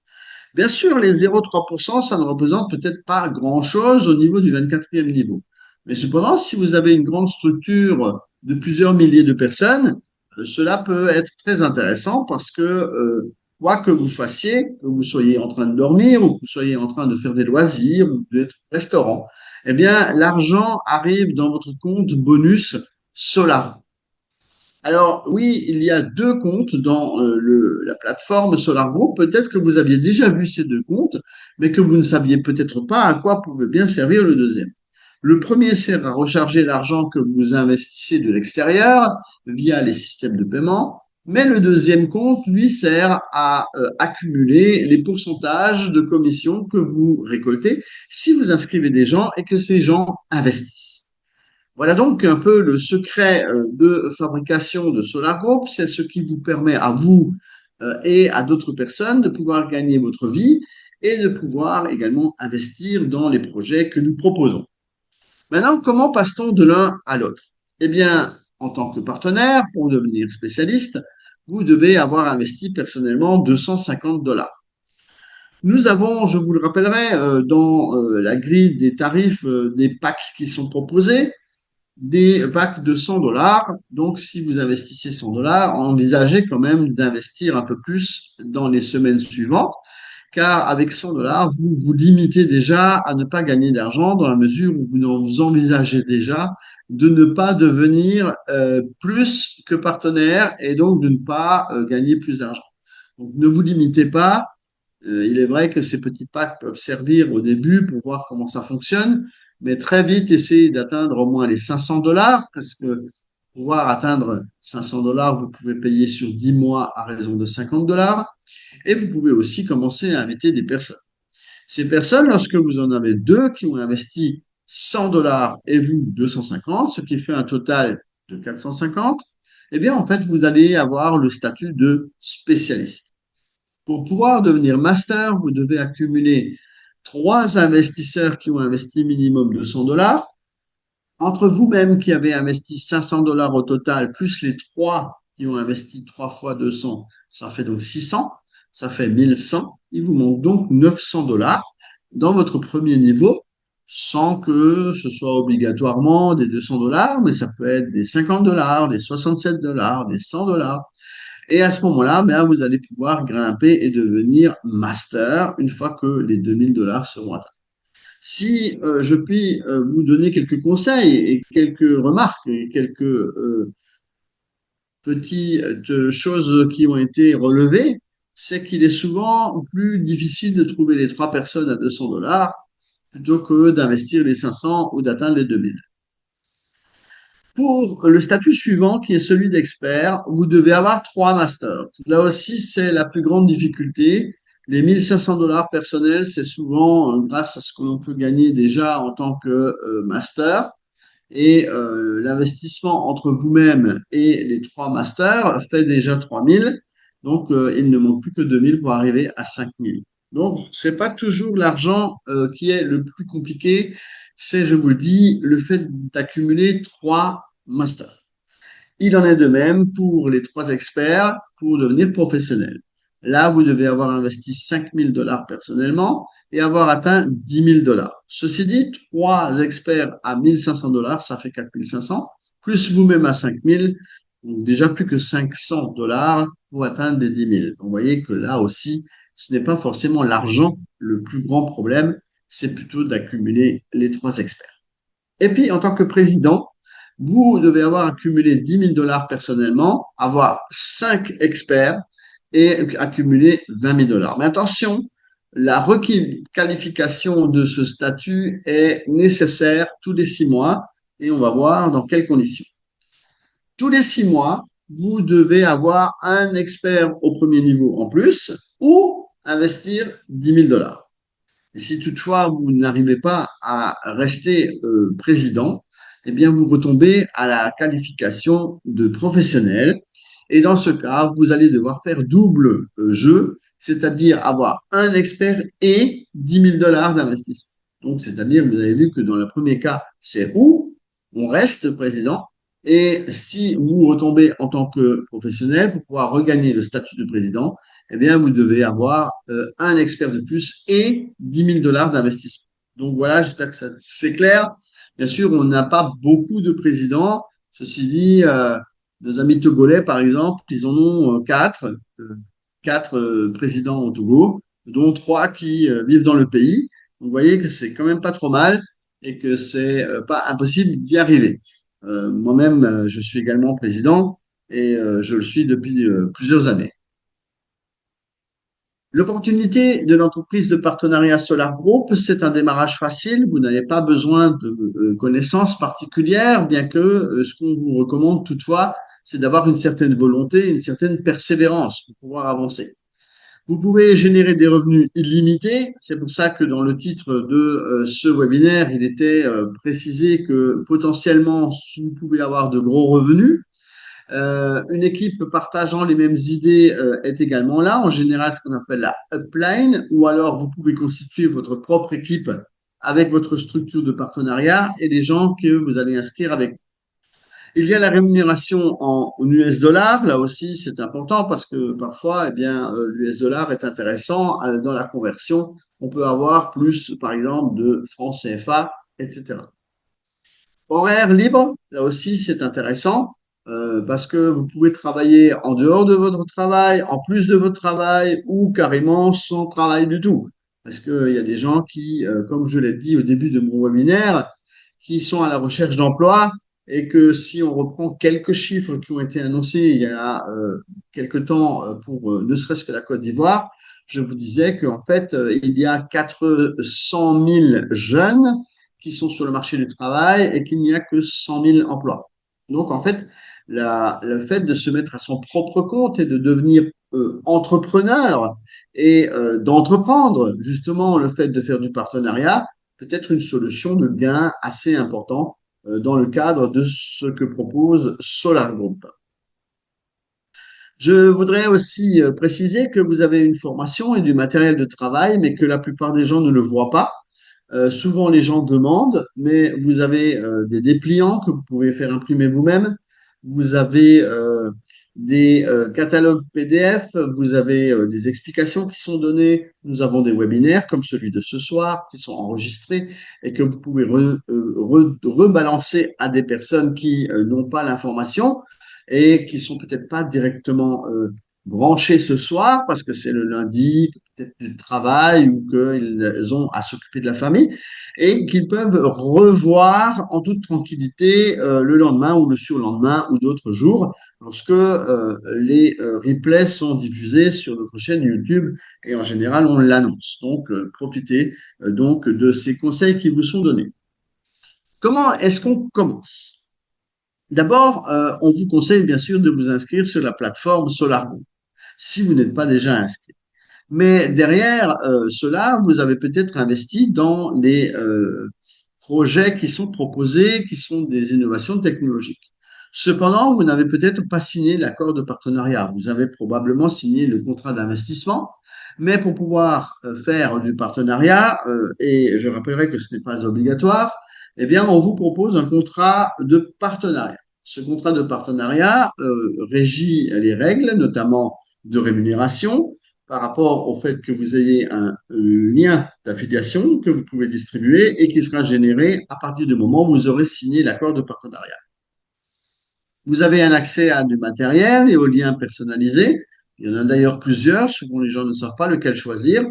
Bien sûr, les 0,3%, ça ne représente peut-être pas grand-chose au niveau du 24e niveau. Mais cependant, si vous avez une grande structure de plusieurs milliers de personnes, cela peut être très intéressant parce que quoi que vous fassiez, que vous soyez en train de dormir ou que vous soyez en train de faire des loisirs ou d'être au restaurant, eh bien, l'argent arrive dans votre compte bonus Solar. Alors oui, il y a deux comptes dans la plateforme Solar Group. Peut-être que vous aviez déjà vu ces deux comptes, mais que vous ne saviez peut-être pas à quoi pouvait bien servir le deuxième. Le premier sert à recharger l'argent que vous investissez de l'extérieur via les systèmes de paiement, mais le deuxième compte, lui, sert à accumuler les pourcentages de commissions que vous récoltez si vous inscrivez des gens et que ces gens investissent. Voilà donc un peu le secret de fabrication de Solar Group. C'est ce qui vous permet à vous et à d'autres personnes de pouvoir gagner votre vie et de pouvoir également investir dans les projets que nous proposons. Maintenant, comment passe-t-on de l'un à l'autre? Eh bien, en tant que partenaire, pour devenir spécialiste, vous devez avoir investi personnellement 250 dollars. Nous avons, je vous le rappellerai, dans la grille des tarifs des packs qui sont proposés, des packs de 100 dollars. Donc, si vous investissez 100 dollars, envisagez quand même d'investir un peu plus dans les semaines suivantes, car avec 100 dollars, vous vous limitez déjà à ne pas gagner d'argent dans la mesure où vous envisagez déjà de ne pas devenir plus que partenaire et donc de ne pas gagner plus d'argent. Donc, ne vous limitez pas. Il est vrai que ces petits packs peuvent servir au début pour voir comment ça fonctionne, mais très vite, essayez d'atteindre au moins les 500 dollars, parce que pour pouvoir atteindre 500 dollars, vous pouvez payer sur 10 mois à raison de 50 dollars, et vous pouvez aussi commencer à inviter des personnes. Ces personnes, lorsque vous en avez deux qui ont investi 100 dollars et vous 250, ce qui fait un total de 450, eh bien, en fait, vous allez avoir le statut de spécialiste. Pour pouvoir devenir master, vous devez accumuler 3 investisseurs qui ont investi minimum 200 dollars. Entre vous-même qui avez investi 500 dollars au total, plus les 3 qui ont investi 3 fois 200, ça fait donc 600, ça fait 1100. Il vous manque donc 900 dollars dans votre premier niveau, sans que ce soit obligatoirement des 200 dollars, mais ça peut être des 50 dollars, des 67 dollars, des 100 dollars. Et à ce moment-là, ben, vous allez pouvoir grimper et devenir master une fois que les 2000 $ seront atteints. Si je puis vous donner quelques conseils et quelques remarques et quelques petites choses qui ont été relevées, c'est qu'il est souvent plus difficile de trouver les trois personnes à 200 $ plutôt que d'investir les 500 ou d'atteindre les 2000. Pour le statut suivant, qui est celui d'expert, vous devez avoir trois masters. Là aussi, c'est la plus grande difficulté. Les 1500 $ personnels, c'est souvent grâce à ce que l'on peut gagner déjà en tant que master. Et l'investissement entre vous-même et les trois masters fait déjà 3000. Donc, il ne manque plus que 2000 pour arriver à 5000. Donc, c'est pas toujours l'argent qui est le plus compliqué. C'est, je vous le dis, le fait d'accumuler trois masters. Il en est de même pour les trois experts pour devenir professionnel. Là, vous devez avoir investi 5000 $ personnellement et avoir atteint 10 000 $. Ceci dit, trois experts à 1500 $, ça fait 4500, plus vous-même à 5000, donc déjà plus que 500 $ pour atteindre les 10 000. Vous voyez que là aussi, ce n'est pas forcément l'argent le plus grand problème, c'est plutôt d'accumuler les trois experts. Et puis, en tant que président, vous devez avoir accumulé 10 000 $ personnellement, avoir 5 experts et accumuler 20 000 $. Mais attention, la requalification de ce statut est nécessaire tous les 6 mois et on va voir dans quelles conditions. Tous les 6 mois, vous devez avoir un expert au premier niveau en plus ou investir 10 000 $. Et si toutefois vous n'arrivez pas à rester président, eh bien vous retombez à la qualification de professionnel. Et dans ce cas, vous allez devoir faire double jeu, c'est-à-dire avoir un expert et 10 000 $ d'investissement. Donc, c'est-à-dire, vous avez vu que dans le premier cas, c'est où on reste président. Et si vous retombez en tant que professionnel pour pouvoir regagner le statut de président, eh bien, vous devez avoir un expert de plus et 10 000 $ d'investissement. Donc voilà, j'espère que c'est clair. Bien sûr, on n'a pas beaucoup de présidents. Ceci dit, nos amis togolais, par exemple, ils en ont quatre présidents au Togo, dont trois qui vivent dans le pays. Vous voyez que c'est quand même pas trop mal et que c'est pas impossible d'y arriver. Moi-même, je suis également président et je le suis depuis plusieurs années. L'opportunité de l'entreprise de partenariat Solar Group, c'est un démarrage facile. Vous n'avez pas besoin de connaissances particulières, bien que ce qu'on vous recommande toutefois, c'est d'avoir une certaine volonté, une certaine persévérance pour pouvoir avancer. Vous pouvez générer des revenus illimités. C'est pour ça que dans le titre de ce webinaire, il était précisé que potentiellement, vous pouvez avoir de gros revenus. Une équipe partageant les mêmes idées est également là, en général ce qu'on appelle la upline, ou alors vous pouvez constituer votre propre équipe avec votre structure de partenariat et les gens que vous allez inscrire avec vous. Il y a la rémunération en US dollars, là aussi c'est important parce que parfois eh bien, l'US dollar est intéressant dans la conversion, on peut avoir plus par exemple de francs CFA, etc. Horaire libre, là aussi c'est intéressant parce que vous pouvez travailler en dehors de votre travail, en plus de votre travail ou carrément sans travail du tout. Parce qu'il y a des gens qui, comme je l'ai dit au début de mon webinaire, qui sont à la recherche d'emploi et que si on reprend quelques chiffres qui ont été annoncés il y a quelques temps pour ne serait-ce que la Côte d'Ivoire, je vous disais qu'en fait, il y a 400 000 jeunes qui sont sur le marché du travail et qu'il n'y a que 100 000 emplois. Donc, en fait, le fait de se mettre à son propre compte et de devenir entrepreneur et d'entreprendre, justement, le fait de faire du partenariat peut être une solution de gain assez important dans le cadre de ce que propose Solar Group. Je voudrais aussi préciser que vous avez une formation et du matériel de travail, mais que la plupart des gens ne le voient pas. Souvent, les gens demandent, mais vous avez des dépliants que vous pouvez faire imprimer vous-même. Vous avez des catalogues PDF, vous avez des explications qui sont données. Nous avons des webinaires comme celui de ce soir qui sont enregistrés et que vous pouvez rebalancer à des personnes qui n'ont pas l'information. et qui sont peut-être pas directement branchés ce soir parce que c'est le lundi, que peut-être ils travaillent ou qu'ils ont à s'occuper de la famille et qu'ils peuvent revoir en toute tranquillité le lendemain ou le surlendemain ou d'autres jours lorsque les replays sont diffusés sur notre chaîne YouTube et en général on l'annonce. Donc profitez donc de ces conseils qui vous sont donnés. Comment est-ce qu'on commence? D'abord, on vous conseille bien sûr de vous inscrire sur la plateforme SolarGo si vous n'êtes pas déjà inscrit. Mais derrière cela, vous avez peut-être investi dans des projets qui sont proposés, qui sont des innovations technologiques. Cependant, vous n'avez peut-être pas signé l'accord de partenariat. Vous avez probablement signé le contrat d'investissement, mais pour pouvoir faire du partenariat, et je rappellerai que ce n'est pas obligatoire, eh bien, on vous propose un contrat de partenariat. Ce contrat de partenariat régit les règles, notamment de rémunération, par rapport au fait que vous ayez un lien d'affiliation que vous pouvez distribuer et qui sera généré à partir du moment où vous aurez signé l'accord de partenariat. Vous avez un accès à du matériel et aux liens personnalisés. Il y en a d'ailleurs plusieurs, souvent les gens ne savent pas lequel choisir.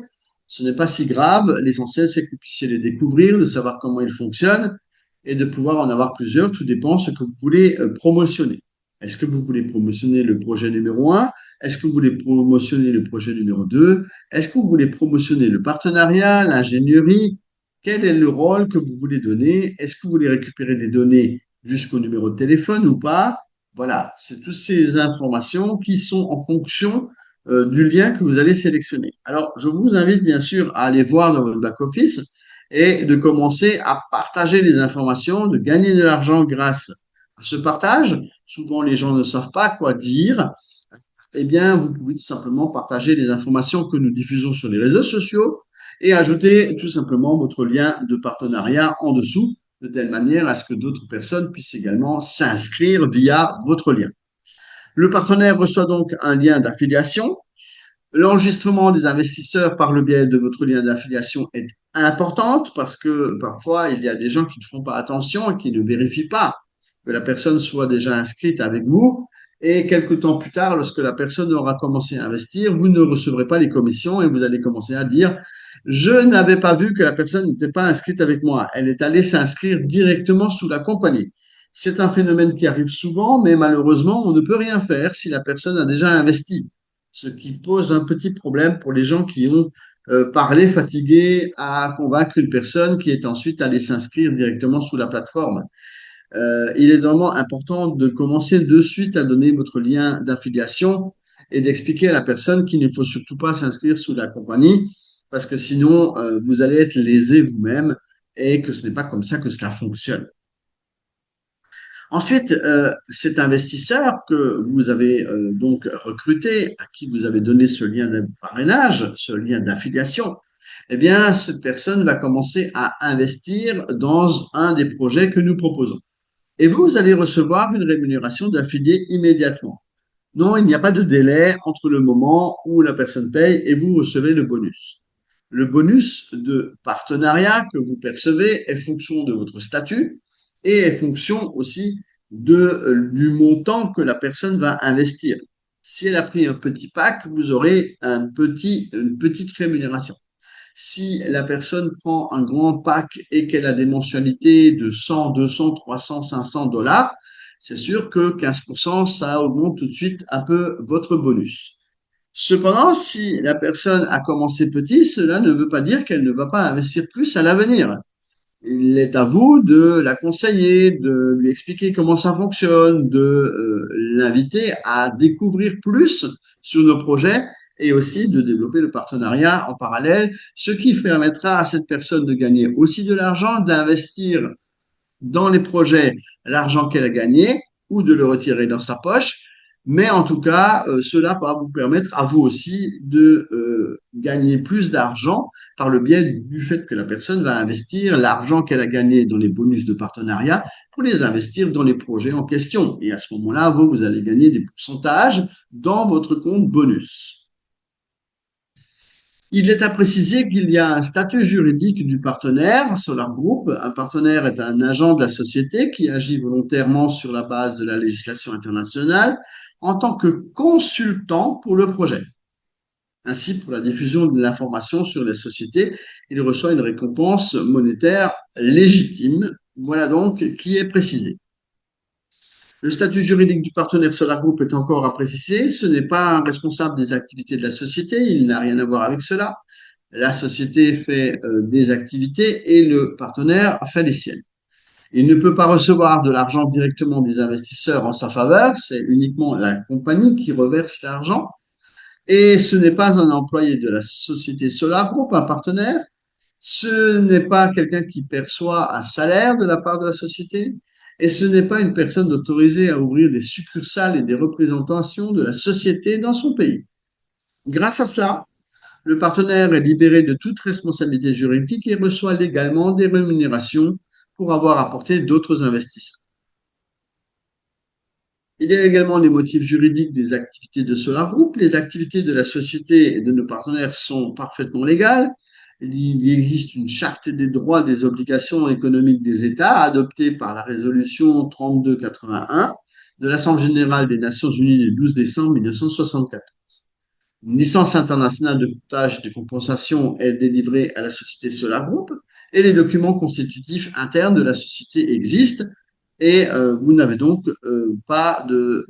Ce n'est pas si grave, l'essentiel c'est que vous puissiez les découvrir, de savoir comment ils fonctionnent et de pouvoir en avoir plusieurs, tout dépend de ce que vous voulez promotionner. Est-ce que vous voulez promotionner le projet numéro 1? Est-ce que vous voulez promotionner le projet numéro 2? Est-ce que vous voulez promotionner le partenariat, l'ingénierie? Quel est le rôle que vous voulez donner? Est-ce que vous voulez récupérer des données jusqu'au numéro de téléphone ou pas? Voilà, c'est toutes ces informations qui sont en fonction du lien que vous allez sélectionner. Alors, je vous invite bien sûr à aller voir dans votre back-office et de commencer à partager les informations, de gagner de l'argent grâce à ce partage. Souvent, les gens ne savent pas quoi dire. Eh bien, vous pouvez tout simplement partager les informations que nous diffusons sur les réseaux sociaux et ajouter tout simplement votre lien de partenariat en dessous, de telle manière à ce que d'autres personnes puissent également s'inscrire via votre lien. Le partenaire reçoit donc un lien d'affiliation. L'enregistrement des investisseurs par le biais de votre lien d'affiliation est importante parce que parfois il y a des gens qui ne font pas attention et qui ne vérifient pas que la personne soit déjà inscrite avec vous. Et quelques temps plus tard, lorsque la personne aura commencé à investir, vous ne recevrez pas les commissions et vous allez commencer à dire, je n'avais pas vu que la personne n'était pas inscrite avec moi. Elle est allée s'inscrire directement sous la compagnie. C'est un phénomène qui arrive souvent, mais malheureusement, on ne peut rien faire si la personne a déjà investi, ce qui pose un petit problème pour les gens qui ont parlé fatigué à convaincre une personne qui est ensuite allée s'inscrire directement sous la plateforme. Il est vraiment important de commencer de suite à donner votre lien d'affiliation et d'expliquer à la personne qu'il ne faut surtout pas s'inscrire sous la compagnie parce que sinon vous allez être lésé vous-même et que ce n'est pas comme ça que cela fonctionne. Ensuite, cet investisseur que vous avez donc recruté, à qui vous avez donné ce lien de parrainage, ce lien d'affiliation, eh bien, cette personne va commencer à investir dans un des projets que nous proposons. Et vous allez recevoir une rémunération d'affilié immédiatement. Non, il n'y a pas de délai entre le moment où la personne paye et vous recevez le bonus. Le bonus de partenariat que vous percevez est fonction de votre statut et est fonction aussi du montant que la personne va investir. Si elle a pris un petit pack, vous aurez une petite rémunération. Si la personne prend un grand pack et qu'elle a des mensualités de 100, 200, 300, 500 dollars, c'est sûr que 15%, ça augmente tout de suite un peu votre bonus. Cependant, si la personne a commencé petit, cela ne veut pas dire qu'elle ne va pas investir plus à l'avenir. Il est à vous de la conseiller, de lui expliquer comment ça fonctionne, de l'inviter à découvrir plus sur nos projets et aussi de développer le partenariat en parallèle, ce qui permettra à cette personne de gagner aussi de l'argent, d'investir dans les projets l'argent qu'elle a gagné ou de le retirer dans sa poche. Mais en tout cas, cela va vous permettre à vous aussi de gagner plus d'argent par le biais du fait que la personne va investir l'argent qu'elle a gagné dans les bonus de partenariat pour les investir dans les projets en question. Et à ce moment-là, vous allez gagner des pourcentages dans votre compte bonus. Il est à préciser qu'il y a un statut juridique du partenaire Solar Group. Un partenaire est un agent de la société qui agit volontairement sur la base de la législation internationale en tant que consultant pour le projet. Ainsi, pour la diffusion de l'information sur les sociétés, il reçoit une récompense monétaire légitime. Voilà donc qui est précisé. Le statut juridique du partenaire Solar Group est encore à préciser. Ce n'est pas un responsable des activités de la société, il n'a rien à voir avec cela. La société fait des activités et le partenaire fait les siennes. Il ne peut pas recevoir de l'argent directement des investisseurs en sa faveur, c'est uniquement la compagnie qui reverse l'argent. Et ce n'est pas un employé de la société Solar Group, un partenaire. Ce n'est pas quelqu'un qui perçoit un salaire de la part de la société. Et ce n'est pas une personne autorisée à ouvrir des succursales et des représentations de la société dans son pays. Grâce à cela, le partenaire est libéré de toute responsabilité juridique et reçoit légalement des rémunérations pour avoir apporté d'autres investissements. Il y a également les motifs juridiques des activités de Solar Group. Les activités de la société et de nos partenaires sont parfaitement légales. Il existe une charte des droits et des obligations économiques des États adoptée par la résolution 3281 de l'Assemblée générale des Nations unies du 12 décembre 1964. Une licence internationale de courtage et de compensation est délivrée à la société Solar Group et les documents constitutifs internes de la société existent et vous n'avez donc pas de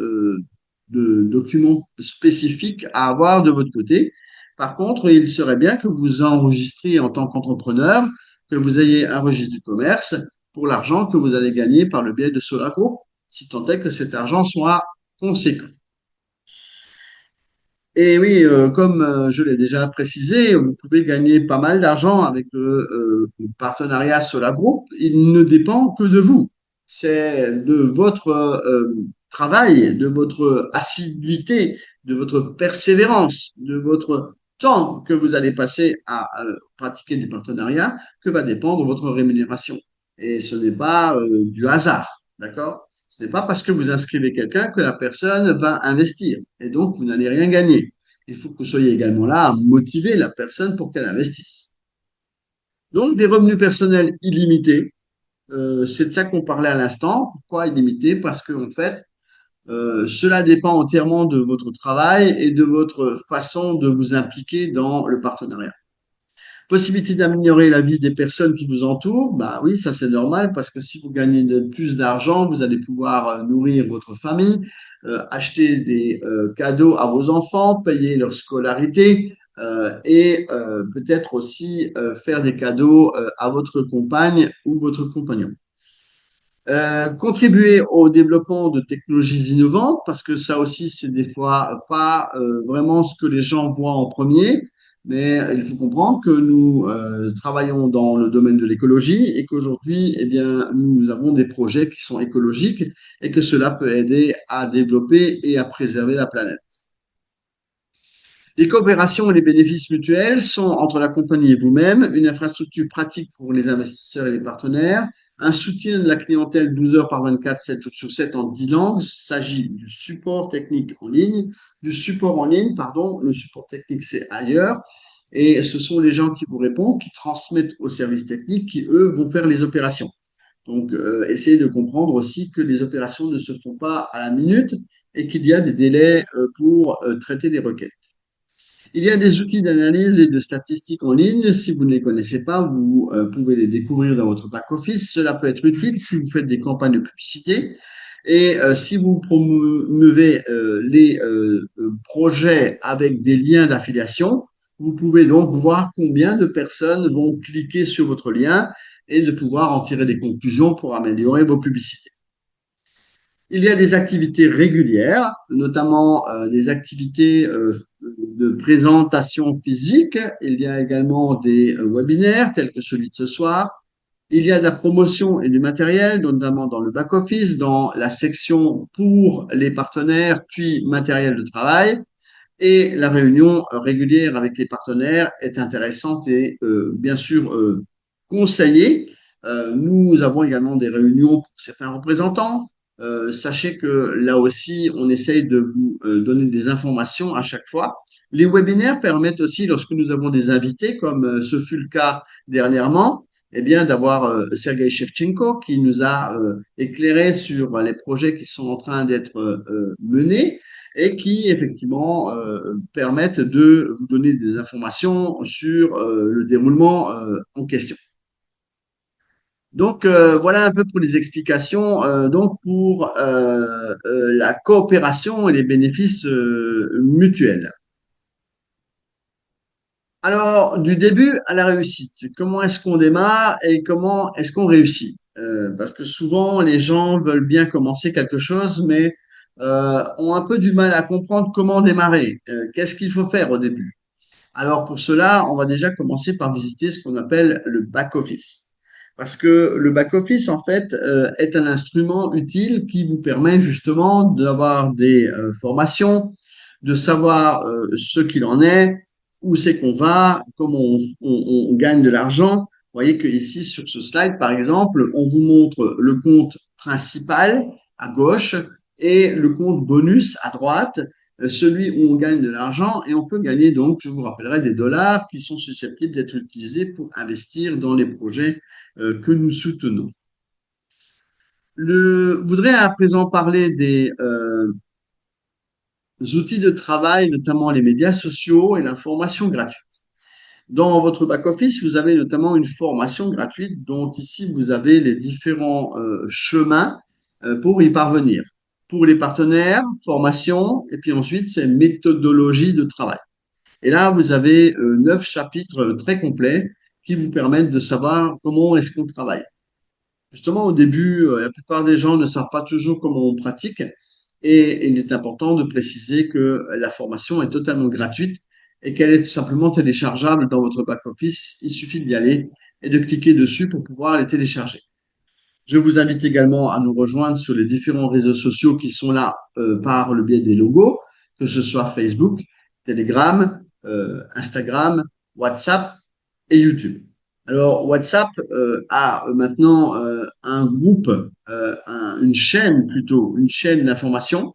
documents spécifiques à avoir de votre côté. Par contre, il serait bien que vous enregistriez en tant qu'entrepreneur, que vous ayez un registre du commerce pour l'argent que vous allez gagner par le biais de Solar Group, si tant est que cet argent soit conséquent. Et oui, comme je l'ai déjà précisé, vous pouvez gagner pas mal d'argent avec le partenariat Solar Group. Il ne dépend que de vous. C'est de votre travail, de votre assiduité, de votre persévérance, de votre temps que vous allez passer à pratiquer du partenariat que va dépendre votre rémunération. Et ce n'est pas du hasard, d'accord? Ce n'est pas parce que vous inscrivez quelqu'un que la personne va investir. Et donc, vous n'allez rien gagner. Il faut que vous soyez également là à motiver la personne pour qu'elle investisse. Donc, des revenus personnels illimités. C'est de ça qu'on parlait à l'instant. Pourquoi illimité? Parce qu'en fait, cela dépend entièrement de votre travail et de votre façon de vous impliquer dans le partenariat. Possibilité d'améliorer la vie des personnes qui vous entourent, bah oui, ça c'est normal parce que si vous gagnez plus d'argent, vous allez pouvoir nourrir votre famille, acheter des cadeaux à vos enfants, payer leur scolarité et peut-être aussi faire des cadeaux à votre compagne ou votre compagnon. Contribuer au développement de technologies innovantes, parce que ça aussi, c'est des fois pas vraiment ce que les gens voient en premier, mais il faut comprendre que nous travaillons dans le domaine de l'écologie et qu'aujourd'hui, eh bien, nous avons des projets qui sont écologiques et que cela peut aider à développer et à préserver la planète. Les coopérations et les bénéfices mutuels sont entre la compagnie et vous-même, une infrastructure pratique pour les investisseurs et les partenaires, un soutien de la clientèle 12 heures par 24, 7 jours sur 7 en 10 langues. Il s'agit du support technique en ligne, du support en ligne, pardon, le support technique c'est ailleurs. Et ce sont les gens qui vous répondent, qui transmettent aux services techniques, qui eux vont faire les opérations. Donc, essayez de comprendre aussi que les opérations ne se font pas à la minute et qu'il y a des délais pour traiter les requêtes. Il y a des outils d'analyse et de statistiques en ligne. Si vous ne les connaissez pas, vous pouvez les découvrir dans votre back-office. Cela peut être utile si vous faites des campagnes de publicité. Et si vous promouvez les projets avec des liens d'affiliation, vous pouvez donc voir combien de personnes vont cliquer sur votre lien et de pouvoir en tirer des conclusions pour améliorer vos publicités. Il y a des activités régulières, notamment des activités de présentation physique. Il y a également des webinaires tels que celui de ce soir. Il y a de la promotion et du matériel, notamment dans le back-office, dans la section pour les partenaires, puis matériel de travail. Et la réunion régulière avec les partenaires est intéressante et bien sûr conseillée. Nous avons également des réunions pour certains représentants. sachez que là aussi, on essaye de vous donner des informations à chaque fois. Les webinaires permettent aussi, lorsque nous avons des invités, comme ce fut le cas dernièrement, eh bien, d'avoir Sergei Shevchenko qui nous a éclairé sur les projets qui sont en train d'être menés et qui, effectivement, permettent de vous donner des informations sur le déroulement en question. Donc, voilà un peu pour les explications. Donc, pour la coopération et les bénéfices mutuels. Alors, du début à la réussite, comment est-ce qu'on démarre et comment est-ce qu'on réussit? Parce que souvent, les gens veulent bien commencer quelque chose, mais ont un peu du mal à comprendre comment démarrer. Qu'est-ce qu'il faut faire au début? Alors pour cela, on va déjà commencer par visiter ce qu'on appelle le back-office. Parce que le back-office, en fait, est un instrument utile qui vous permet justement d'avoir des formations, de savoir ce qu'il en est, où c'est qu'on va, comment on gagne de l'argent. Vous voyez que ici, sur ce slide, par exemple, on vous montre le compte principal à gauche et le compte bonus à droite, celui où on gagne de l'argent et on peut gagner donc, je vous rappellerai, des dollars qui sont susceptibles d'être utilisés pour investir dans les projets que nous soutenons. Je voudrais à présent parler des outils de travail, notamment les médias sociaux et l'information gratuite. Dans votre back-office, vous avez notamment une formation gratuite dont ici vous avez les différents chemins pour y parvenir. Pour les partenaires, formation, et puis ensuite, c'est méthodologie de travail. Et là, vous avez 9 chapitres très complets qui vous permettent de savoir comment est-ce qu'on travaille. Justement, au début, la plupart des gens ne savent pas toujours comment on pratique et il est important de préciser que la formation est totalement gratuite et qu'elle est tout simplement téléchargeable dans votre back-office. Il suffit d'y aller et de cliquer dessus pour pouvoir les télécharger. Je vous invite également à nous rejoindre sur les différents réseaux sociaux qui sont là par le biais des logos, que ce soit Facebook, Telegram, Instagram, WhatsApp et YouTube. Alors, WhatsApp a maintenant un groupe, une chaîne plutôt, une chaîne d'information.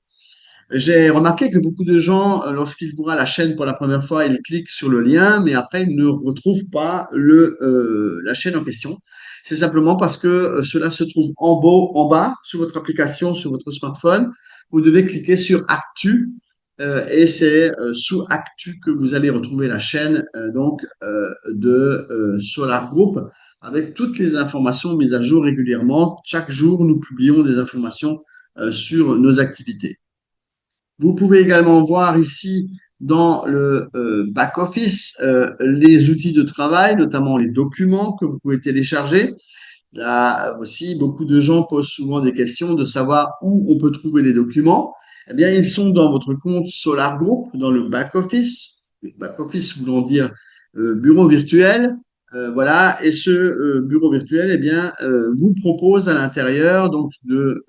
J'ai remarqué que beaucoup de gens, lorsqu'ils voient la chaîne pour la première fois, ils cliquent sur le lien, mais après, ils ne retrouvent pas la chaîne en question. C'est simplement parce que cela se trouve en bas, sur votre application, sur votre smartphone. Vous devez cliquer sur Actu, et c'est sous Actu que vous allez retrouver la chaîne de Solar Group avec toutes les informations mises à jour régulièrement. Chaque jour, nous publions des informations sur nos activités. Vous pouvez également voir ici dans le back-office les outils de travail, notamment les documents que vous pouvez télécharger. Là aussi, beaucoup de gens posent souvent des questions de savoir où on peut trouver les documents. Eh bien, ils sont dans votre compte Solar Group, dans le back-office. Back-office voulant dire bureau virtuel. Voilà, et ce bureau virtuel, eh bien, vous propose à l'intérieur donc de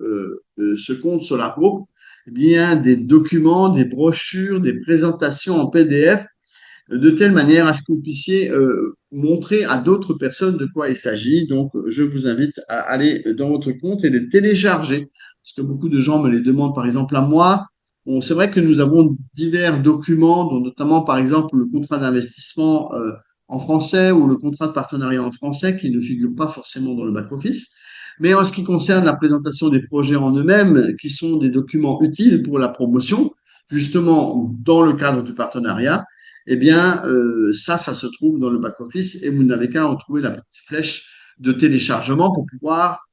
ce compte Solar Group, eh bien, des documents, des brochures, des présentations en PDF de telle manière à ce que vous puissiez montrer à d'autres personnes de quoi il s'agit. Donc, je vous invite à aller dans votre compte et les télécharger, parce que beaucoup de gens me les demandent, par exemple, à moi. Bon, c'est vrai que nous avons divers documents, dont notamment, par exemple, le contrat d'investissement en français ou le contrat de partenariat en français, qui ne figurent pas forcément dans le back-office. Mais en ce qui concerne la présentation des projets en eux-mêmes, qui sont des documents utiles pour la promotion, justement dans le cadre du partenariat, eh bien, ça se trouve dans le back-office et vous n'avez qu'à en trouver la petite flèche de téléchargement pour pouvoir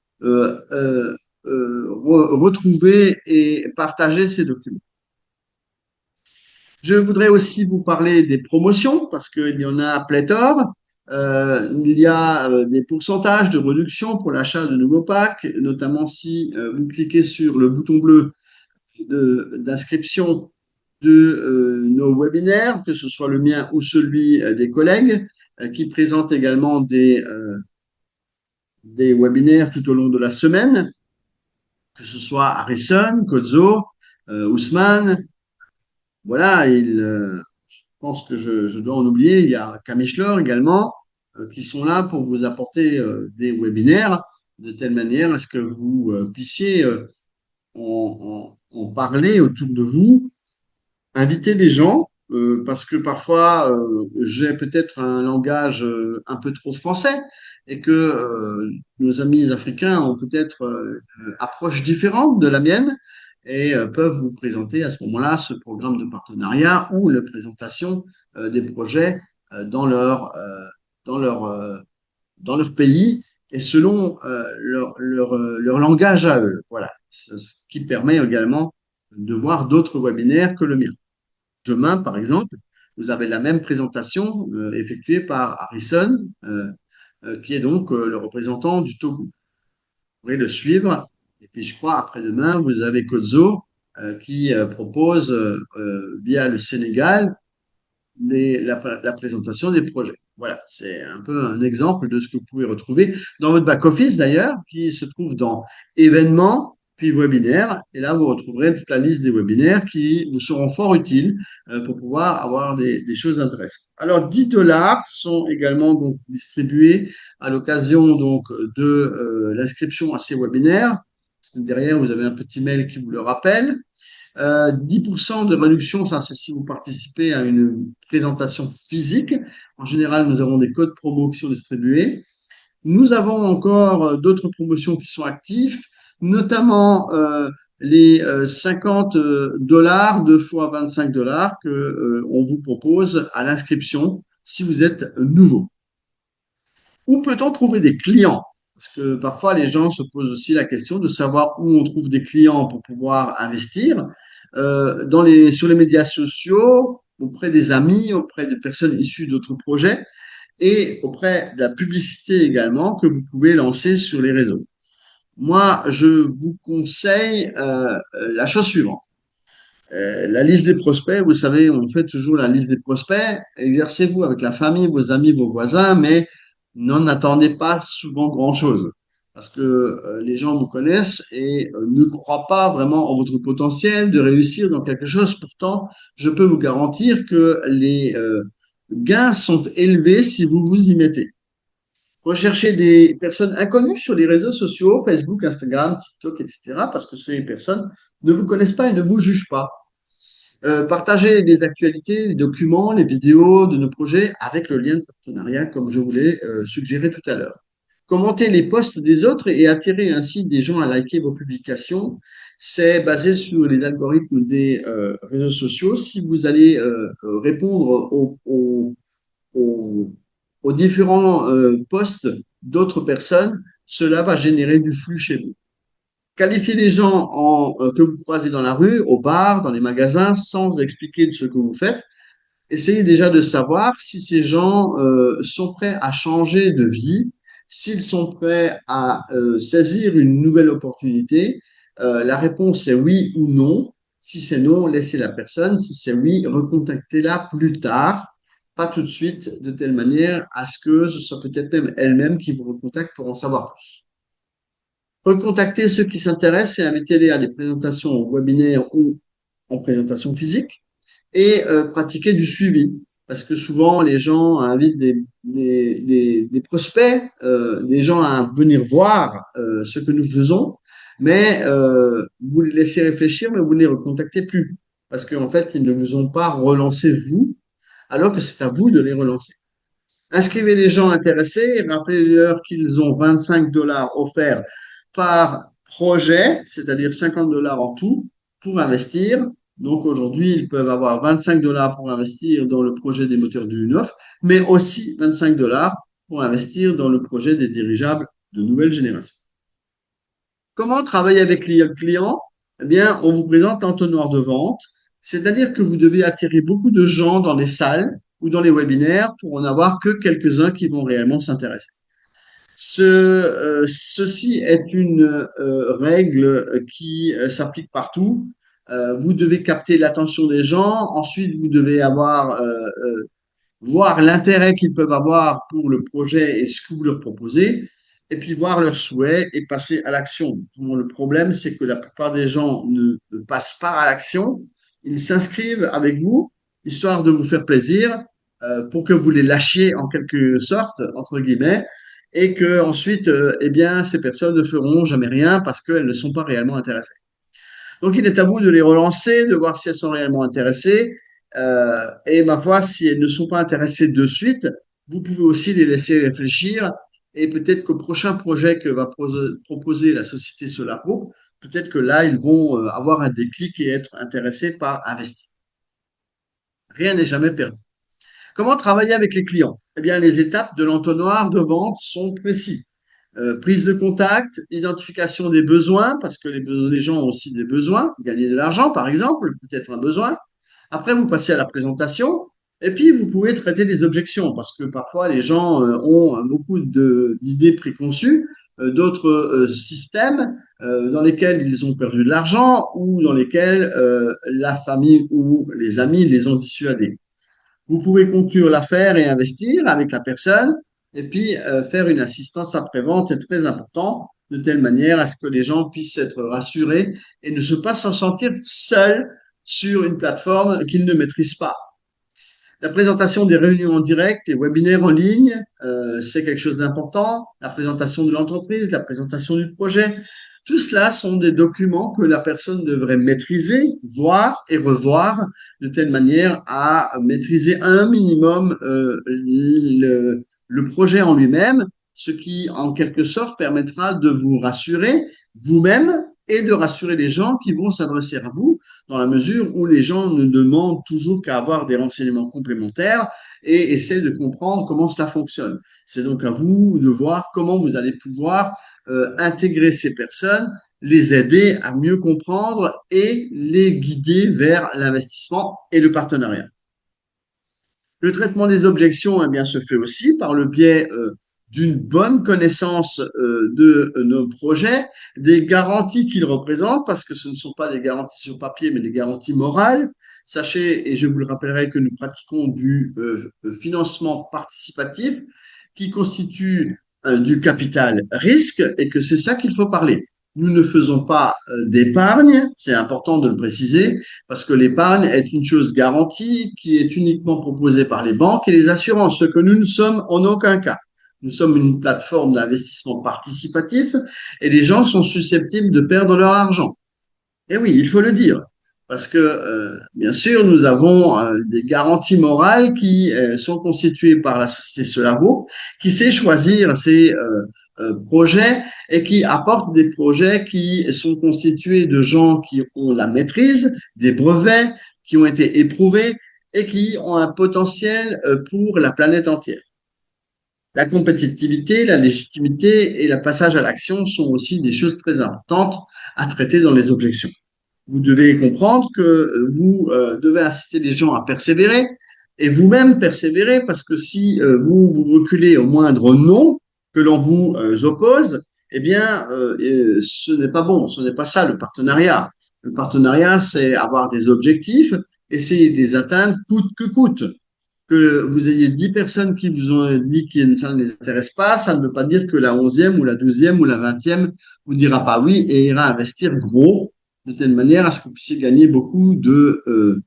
retrouver et partager ces documents. Je voudrais aussi vous parler des promotions parce qu'il y en a pléthore. Il y a des pourcentages de réduction pour l'achat de nouveaux packs, notamment si vous cliquez sur le bouton bleu d'inscription de nos webinaires, que ce soit le mien ou celui des collègues, qui présentent également des webinaires tout au long de la semaine, que ce soit Harrison, Kozo, Ousmane. Voilà, je pense que je dois en oublier. Il y a Kamichler également, qui sont là pour vous apporter des webinaires de telle manière à ce que vous puissiez en parler autour de vous, inviter les gens, parce que parfois j'ai peut-être un langage un peu trop français et que nos amis africains ont peut-être une approche différente de la mienne et peuvent vous présenter à ce moment-là ce programme de partenariat ou la présentation des projets dans dans leur, euh, dans leur pays et selon leur langage à eux. Voilà, ce qui permet également de voir d'autres webinaires que le mien. Demain, par exemple, vous avez la même présentation effectuée par Harrison, qui est donc le représentant du Togo. Vous pourrez le suivre. Et puis, je crois, après-demain, vous avez Kozo, qui propose, via le Sénégal, la présentation des projets. Voilà, c'est un peu un exemple de ce que vous pouvez retrouver dans votre back-office d'ailleurs, qui se trouve dans événements, puis webinaires. Et là, vous retrouverez toute la liste des webinaires qui vous seront fort utiles pour pouvoir avoir des choses intéressantes. Alors, 10 dollars sont également donc distribués à l'occasion donc de l'inscription à ces webinaires. Derrière, vous avez un petit mail qui vous le rappelle. 10% de réduction, ça c'est si vous participez à une présentation physique. En général, nous avons des codes promo qui sont distribués. Nous avons encore d'autres promotions qui sont actives, notamment les 50 dollars, 2 fois 25 dollars que on vous propose à l'inscription si vous êtes nouveau. Où peut-on trouver des clients? Parce que parfois, les gens se posent aussi la question de savoir où on trouve des clients pour pouvoir investir. Sur les médias sociaux, auprès des amis, auprès de personnes issues d'autres projets et auprès de la publicité également que vous pouvez lancer sur les réseaux. Moi, je vous conseille la chose suivante. La liste des prospects, vous savez, on fait toujours la liste des prospects. Exercez-vous avec la famille, vos amis, vos voisins, mais n'en attendez pas souvent grand-chose. Parce que les gens vous connaissent et ne croient pas vraiment en votre potentiel de réussir dans quelque chose. Pourtant, je peux vous garantir que les gains sont élevés si vous vous y mettez. Recherchez des personnes inconnues sur les réseaux sociaux, Facebook, Instagram, TikTok, etc. Parce que ces personnes ne vous connaissent pas et ne vous jugent pas. Partager les actualités, les documents, les vidéos de nos projets avec le lien de partenariat, comme je vous l'ai suggéré tout à l'heure. Commenter les posts des autres et attirer ainsi des gens à liker vos publications, c'est basé sur les algorithmes des réseaux sociaux. Si vous allez répondre aux, aux différents posts d'autres personnes, cela va générer du flux chez vous. Qualifiez les gens que vous croisez dans la rue, au bar, dans les magasins, sans expliquer de ce que vous faites. Essayez déjà de savoir si ces gens sont prêts à changer de vie, s'ils sont prêts à saisir une nouvelle opportunité. La réponse est oui ou non. Si c'est non, laissez la personne. Si c'est oui, recontactez-la plus tard, pas tout de suite, de telle manière à ce que ce soit peut-être même elle-même qui vous recontacte pour en savoir plus. Recontactez ceux qui s'intéressent et invitez-les à des présentations webinaires ou en présentation physique et pratiquer du suivi. Parce que souvent, les gens invitent des prospects, des gens à venir voir ce que nous faisons, mais vous les laissez réfléchir, mais vous ne les recontactez plus. Parce qu'en fait, ils ne vous ont pas relancé vous, alors que c'est à vous de les relancer. Inscrivez les gens intéressés et rappelez-leur qu'ils ont 25 dollars offerts par projet, c'est-à-dire 50 dollars en tout, pour investir. Donc aujourd'hui, ils peuvent avoir 25 dollars pour investir dans le projet des moteurs du 9, mais aussi 25 dollars pour investir dans le projet des dirigeables de nouvelle génération. Comment travailler avec les clients? Eh bien, on vous présente l'entonnoir de vente, c'est-à-dire que vous devez attirer beaucoup de gens dans les salles ou dans les webinaires pour en avoir que quelques-uns qui vont réellement s'intéresser. Ceci est une règle qui s'applique partout. Vous devez capter l'attention des gens. Ensuite, vous devez voir l'intérêt qu'ils peuvent avoir pour le projet et ce que vous leur proposez, et puis voir leurs souhaits et passer à l'action. Le problème, c'est que la plupart des gens ne passent pas à l'action. Ils s'inscrivent avec vous, histoire de vous faire plaisir, pour que vous les lâchiez en quelque sorte, entre guillemets, et que ensuite, eh bien, ces personnes ne feront jamais rien parce qu'elles ne sont pas réellement intéressées. Donc, il est à vous de les relancer, de voir si elles sont réellement intéressées. Et ma foi, si elles ne sont pas intéressées de suite, vous pouvez aussi les laisser réfléchir. Et peut-être qu'au prochain projet que va proposer la société Solar Group, peut-être que là, ils vont avoir un déclic et être intéressés par investir. Rien n'est jamais perdu. Comment travailler avec les clients? Eh bien, les étapes de l'entonnoir de vente sont précises. Prise de contact, identification des besoins, parce que les gens ont aussi des besoins, gagner de l'argent par exemple, peut-être un besoin. Après, vous passez à la présentation, et puis vous pouvez traiter des objections, parce que parfois les gens ont beaucoup d'idées préconçues, d'autres systèmes dans lesquels ils ont perdu de l'argent ou dans lesquels la famille ou les amis les ont dissuadés. Vous pouvez conclure l'affaire et investir avec la personne, et puis faire une assistance après-vente est très important, de telle manière à ce que les gens puissent être rassurés et ne se pas s'en sentir seuls sur une plateforme qu'ils ne maîtrisent pas. La présentation des réunions en direct, les webinaires en ligne, c'est quelque chose d'important. La présentation de l'entreprise, la présentation du projet, tout cela sont des documents que la personne devrait maîtriser, voir et revoir de telle manière à maîtriser un minimum le projet en lui-même, ce qui en quelque sorte permettra de vous rassurer vous-même et de rassurer les gens qui vont s'adresser à vous, dans la mesure où les gens ne demandent toujours qu'à avoir des renseignements complémentaires et essaient de comprendre comment cela fonctionne. C'est donc à vous de voir comment vous allez pouvoir intégrer ces personnes, les aider à mieux comprendre et les guider vers l'investissement et le partenariat. Le traitement des objections, eh bien, se fait aussi par le biais d'une bonne connaissance de nos projets, des garanties qu'ils représentent, parce que ce ne sont pas des garanties sur papier, mais des garanties morales. Sachez, et je vous le rappellerai, que nous pratiquons du financement participatif qui constitue du capital risque et que c'est ça qu'il faut parler. Nous ne faisons pas d'épargne, c'est important de le préciser, parce que l'épargne est une chose garantie qui est uniquement proposée par les banques et les assurances, ce que nous ne sommes en aucun cas. Nous sommes une plateforme d'investissement participatif et les gens sont susceptibles de perdre leur argent. Et oui, il faut le dire, parce que bien sûr, nous avons des garanties morales qui sont constituées par la société Solaro, qui sait choisir ses projets et qui apporte des projets qui sont constitués de gens qui ont la maîtrise, des brevets qui ont été éprouvés et qui ont un potentiel pour la planète entière. La compétitivité, la légitimité et le passage à l'action sont aussi des choses très importantes à traiter dans les objections. Vous devez comprendre que vous devez inciter les gens à persévérer et vous-même persévérer parce que si vous vous reculez au moindre non que l'on vous oppose, eh bien, ce n'est pas bon, ce n'est pas ça le partenariat. Le partenariat, c'est avoir des objectifs, essayer de les atteindre coûte que coûte. Que vous ayez 10 personnes qui vous ont dit que ça ne les intéresse pas, ça ne veut pas dire que la 11e ou la 12e ou la 20e vous dira pas oui et ira investir gros de telle manière à ce que vous puissiez gagner beaucoup de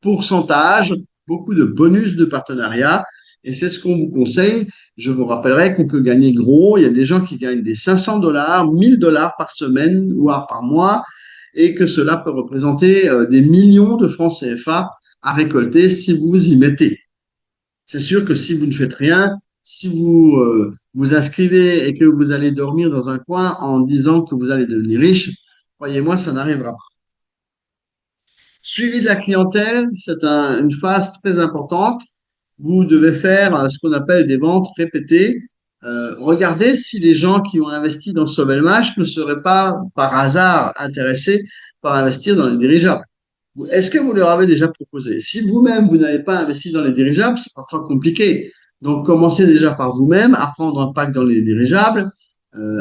pourcentage, beaucoup de bonus de partenariat. Et c'est ce qu'on vous conseille. Je vous rappellerai qu'on peut gagner gros. Il y a des gens qui gagnent des 500 $, 1000 $ par semaine ou par mois, et que cela peut représenter des millions de francs CFA à récolter si vous vous y mettez. C'est sûr que si vous ne faites rien, si vous vous inscrivez et que vous allez dormir dans un coin en disant que vous allez devenir riche, croyez-moi, ça n'arrivera pas. Suivi de la clientèle, c'est une phase très importante. Vous devez faire ce qu'on appelle des ventes répétées. Regardez si les gens qui ont investi dans Sovelmash ne seraient pas par hasard intéressés par investir dans les dirigeables. Est-ce que vous leur avez déjà proposé? Si vous-même, vous n'avez pas investi dans les dirigeables, c'est parfois compliqué. Donc, commencez déjà par vous-même à prendre un pack dans les dirigeables,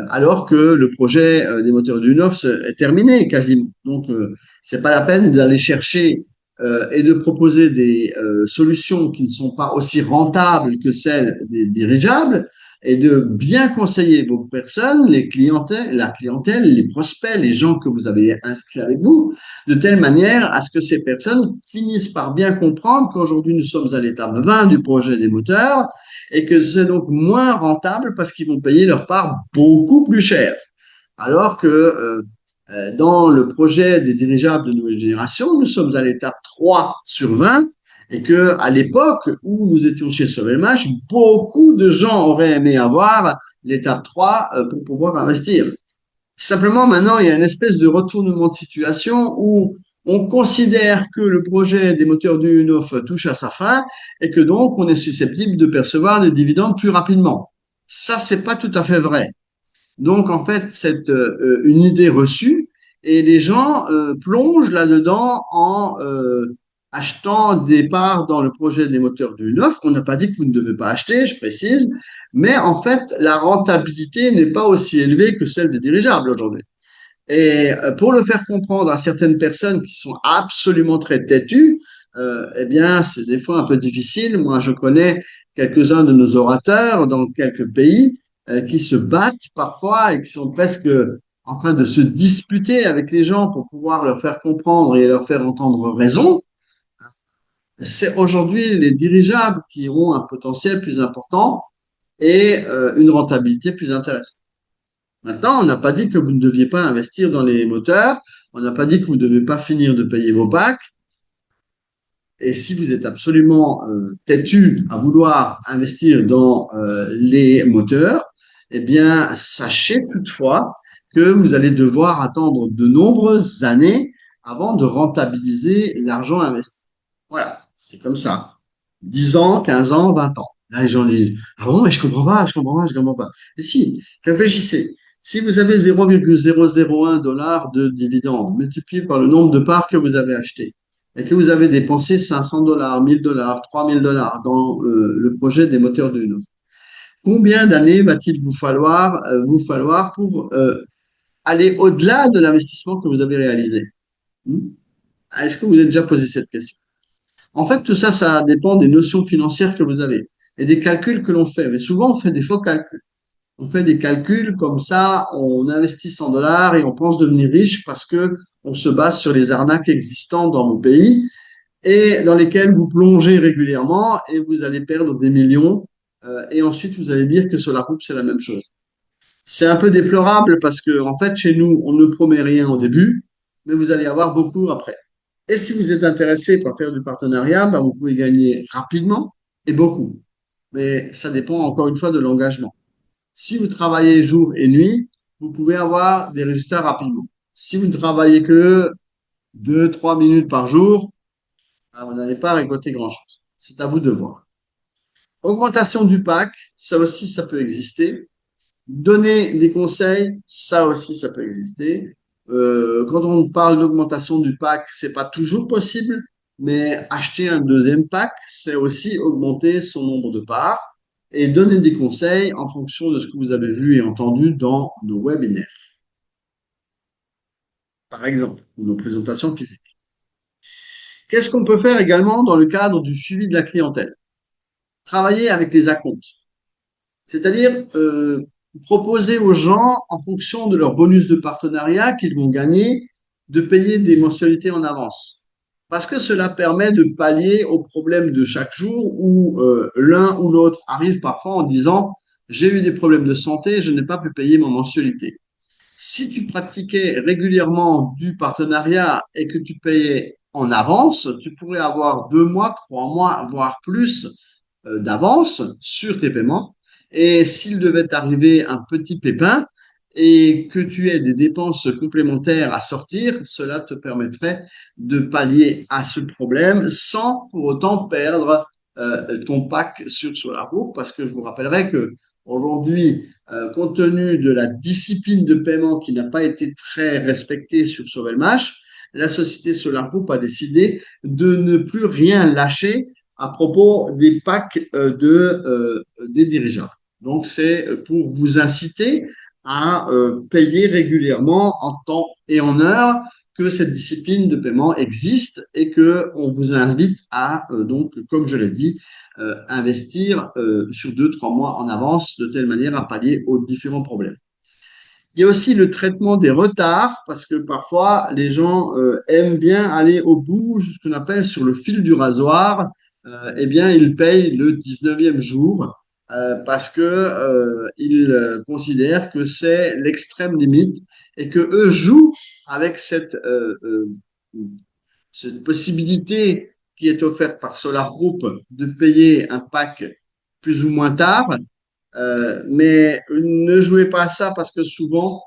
alors que le projet des moteurs du Neuf est terminé quasiment. Donc, c'est pas la peine d'aller chercher et de proposer des solutions qui ne sont pas aussi rentables que celles des dirigeables et de bien conseiller vos personnes, la clientèle, les prospects, les gens que vous avez inscrits avec vous, de telle manière à ce que ces personnes finissent par bien comprendre qu'aujourd'hui nous sommes à l'étape 20 du projet des moteurs et que c'est donc moins rentable parce qu'ils vont payer leur part beaucoup plus cher. Alors que Dans le projet des dirigeables de nouvelle génération, nous sommes à l'étape 3 sur 20 et que à l'époque où nous étions chez Sovelmash, beaucoup de gens auraient aimé avoir l'étape 3 pour pouvoir investir. Simplement, maintenant, il y a une espèce de retournement de situation où on considère que le projet des moteurs du UNOF touche à sa fin et que donc on est susceptible de percevoir des dividendes plus rapidement. Ça, c'est pas tout à fait vrai. Donc, en fait, c'est une idée reçue et les gens plongent là-dedans en achetant des parts dans le projet des moteurs du neuf. On n'a pas dit que vous ne devez pas acheter, je précise, mais en fait, la rentabilité n'est pas aussi élevée que celle des dirigeables aujourd'hui. Et pour le faire comprendre à certaines personnes qui sont absolument très têtues, eh bien, c'est des fois un peu difficile. Moi, je connais quelques-uns de nos orateurs dans quelques pays qui se battent parfois et qui sont presque en train de se disputer avec les gens pour pouvoir leur faire comprendre et leur faire entendre raison. C'est aujourd'hui les dirigeables qui ont un potentiel plus important et une rentabilité plus intéressante. Maintenant, on n'a pas dit que vous ne deviez pas investir dans les moteurs, on n'a pas dit que vous ne devez pas finir de payer vos packs. Et si vous êtes absolument têtu à vouloir investir dans les moteurs, eh bien, sachez toutefois que vous allez devoir attendre de nombreuses années avant de rentabiliser l'argent investi. Voilà, c'est comme ça. 10 ans, 15 ans, 20 ans. Là, les gens disent, ah bon, mais je comprends pas, je comprends pas, je comprends pas. Et si, réfléchissez. Si vous avez 0,001 dollars de dividendes multiplié par le nombre de parts que vous avez achetées, et que vous avez dépensé 500 dollars, 1000 dollars, 3000 dollars dans le projet des moteurs de Uno, combien d'années va-t-il vous falloir pour aller au-delà de l'investissement que vous avez réalisé? Est-ce que vous avez déjà posé cette question? En fait, tout ça, ça dépend des notions financières que vous avez et des calculs que l'on fait. Mais souvent, on fait des faux calculs. On fait des calculs comme ça, on investit 100 dollars et on pense devenir riche parce que on se base sur les arnaques existantes dans mon pays et dans lesquelles vous plongez régulièrement et vous allez perdre des millions. Et ensuite, vous allez dire que sur la coupe, c'est la même chose. C'est un peu déplorable parce que, en fait, chez nous, on ne promet rien au début, mais vous allez avoir beaucoup après. Et si vous êtes intéressé par faire du partenariat, ben, vous pouvez gagner rapidement et beaucoup. Mais ça dépend encore une fois de l'engagement. Si vous travaillez jour et nuit, vous pouvez avoir des résultats rapidement. Si vous ne travaillez que 2, 3 minutes par jour, ben, vous n'allez pas récolter grand-chose. C'est à vous de voir. Augmentation du pack, ça aussi, ça peut exister. Donner des conseils, ça aussi, ça peut exister. Quand on parle d'augmentation du pack, c'est pas toujours possible, mais acheter un deuxième pack, c'est aussi augmenter son nombre de parts et donner des conseils en fonction de ce que vous avez vu et entendu dans nos webinaires, par exemple, ou nos présentations physiques. Qu'est-ce qu'on peut faire également dans le cadre du suivi de la clientèle? Travailler avec les acomptes. C'est-à-dire proposer aux gens, en fonction de leur bonus de partenariat qu'ils vont gagner, de payer des mensualités en avance. Parce que cela permet de pallier aux problèmes de chaque jour où l'un ou l'autre arrive parfois en disant j'ai eu des problèmes de santé, je n'ai pas pu payer mon mensualité. Si tu pratiquais régulièrement du partenariat et que tu payais en avance, tu pourrais avoir 2 mois, 3 mois, voire plus d'avance sur tes paiements. Et s'il devait arriver un petit pépin et que tu aies des dépenses complémentaires à sortir, cela te permettrait de pallier à ce problème sans pour autant perdre ton pack sur SolarGroup, parce que je vous rappellerai que aujourd'hui, compte tenu de la discipline de paiement qui n'a pas été très respectée sur Sovelmash, la société SolarGroup a décidé de ne plus rien lâcher à propos des packs des dirigeants. Donc, c'est pour vous inciter à payer régulièrement en temps et en heure que cette discipline de paiement existe et que on vous invite à, donc, comme je l'ai dit, investir sur 2, 3 mois en avance de telle manière à pallier aux différents problèmes. Il y a aussi le traitement des retards, parce que parfois les gens aiment bien aller au bout, ce qu'on appelle sur le fil du rasoir. Eh bien, ils payent le 19e jour parce que ils considèrent que c'est l'extrême limite et que eux jouent avec cette possibilité qui est offerte par Solar Group de payer un pack plus ou moins tard. Mais ne jouez pas à ça parce que souvent,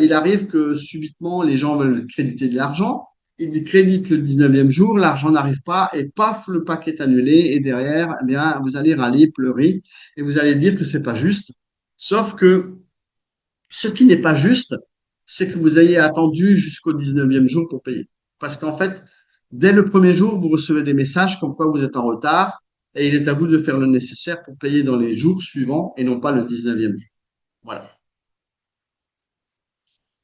il arrive que subitement, les gens veulent créditer de l'argent. Ils créditent le 19e jour, l'argent n'arrive pas et paf, le pack est annulé. Et derrière, eh bien, vous allez râler, pleurer et vous allez dire que c'est pas juste. Sauf que ce qui n'est pas juste, c'est que vous ayez attendu jusqu'au 19e jour pour payer. Parce qu'en fait, dès le premier jour, vous recevez des messages comme quoi vous êtes en retard et il est à vous de faire le nécessaire pour payer dans les jours suivants et non pas le 19e jour. Voilà.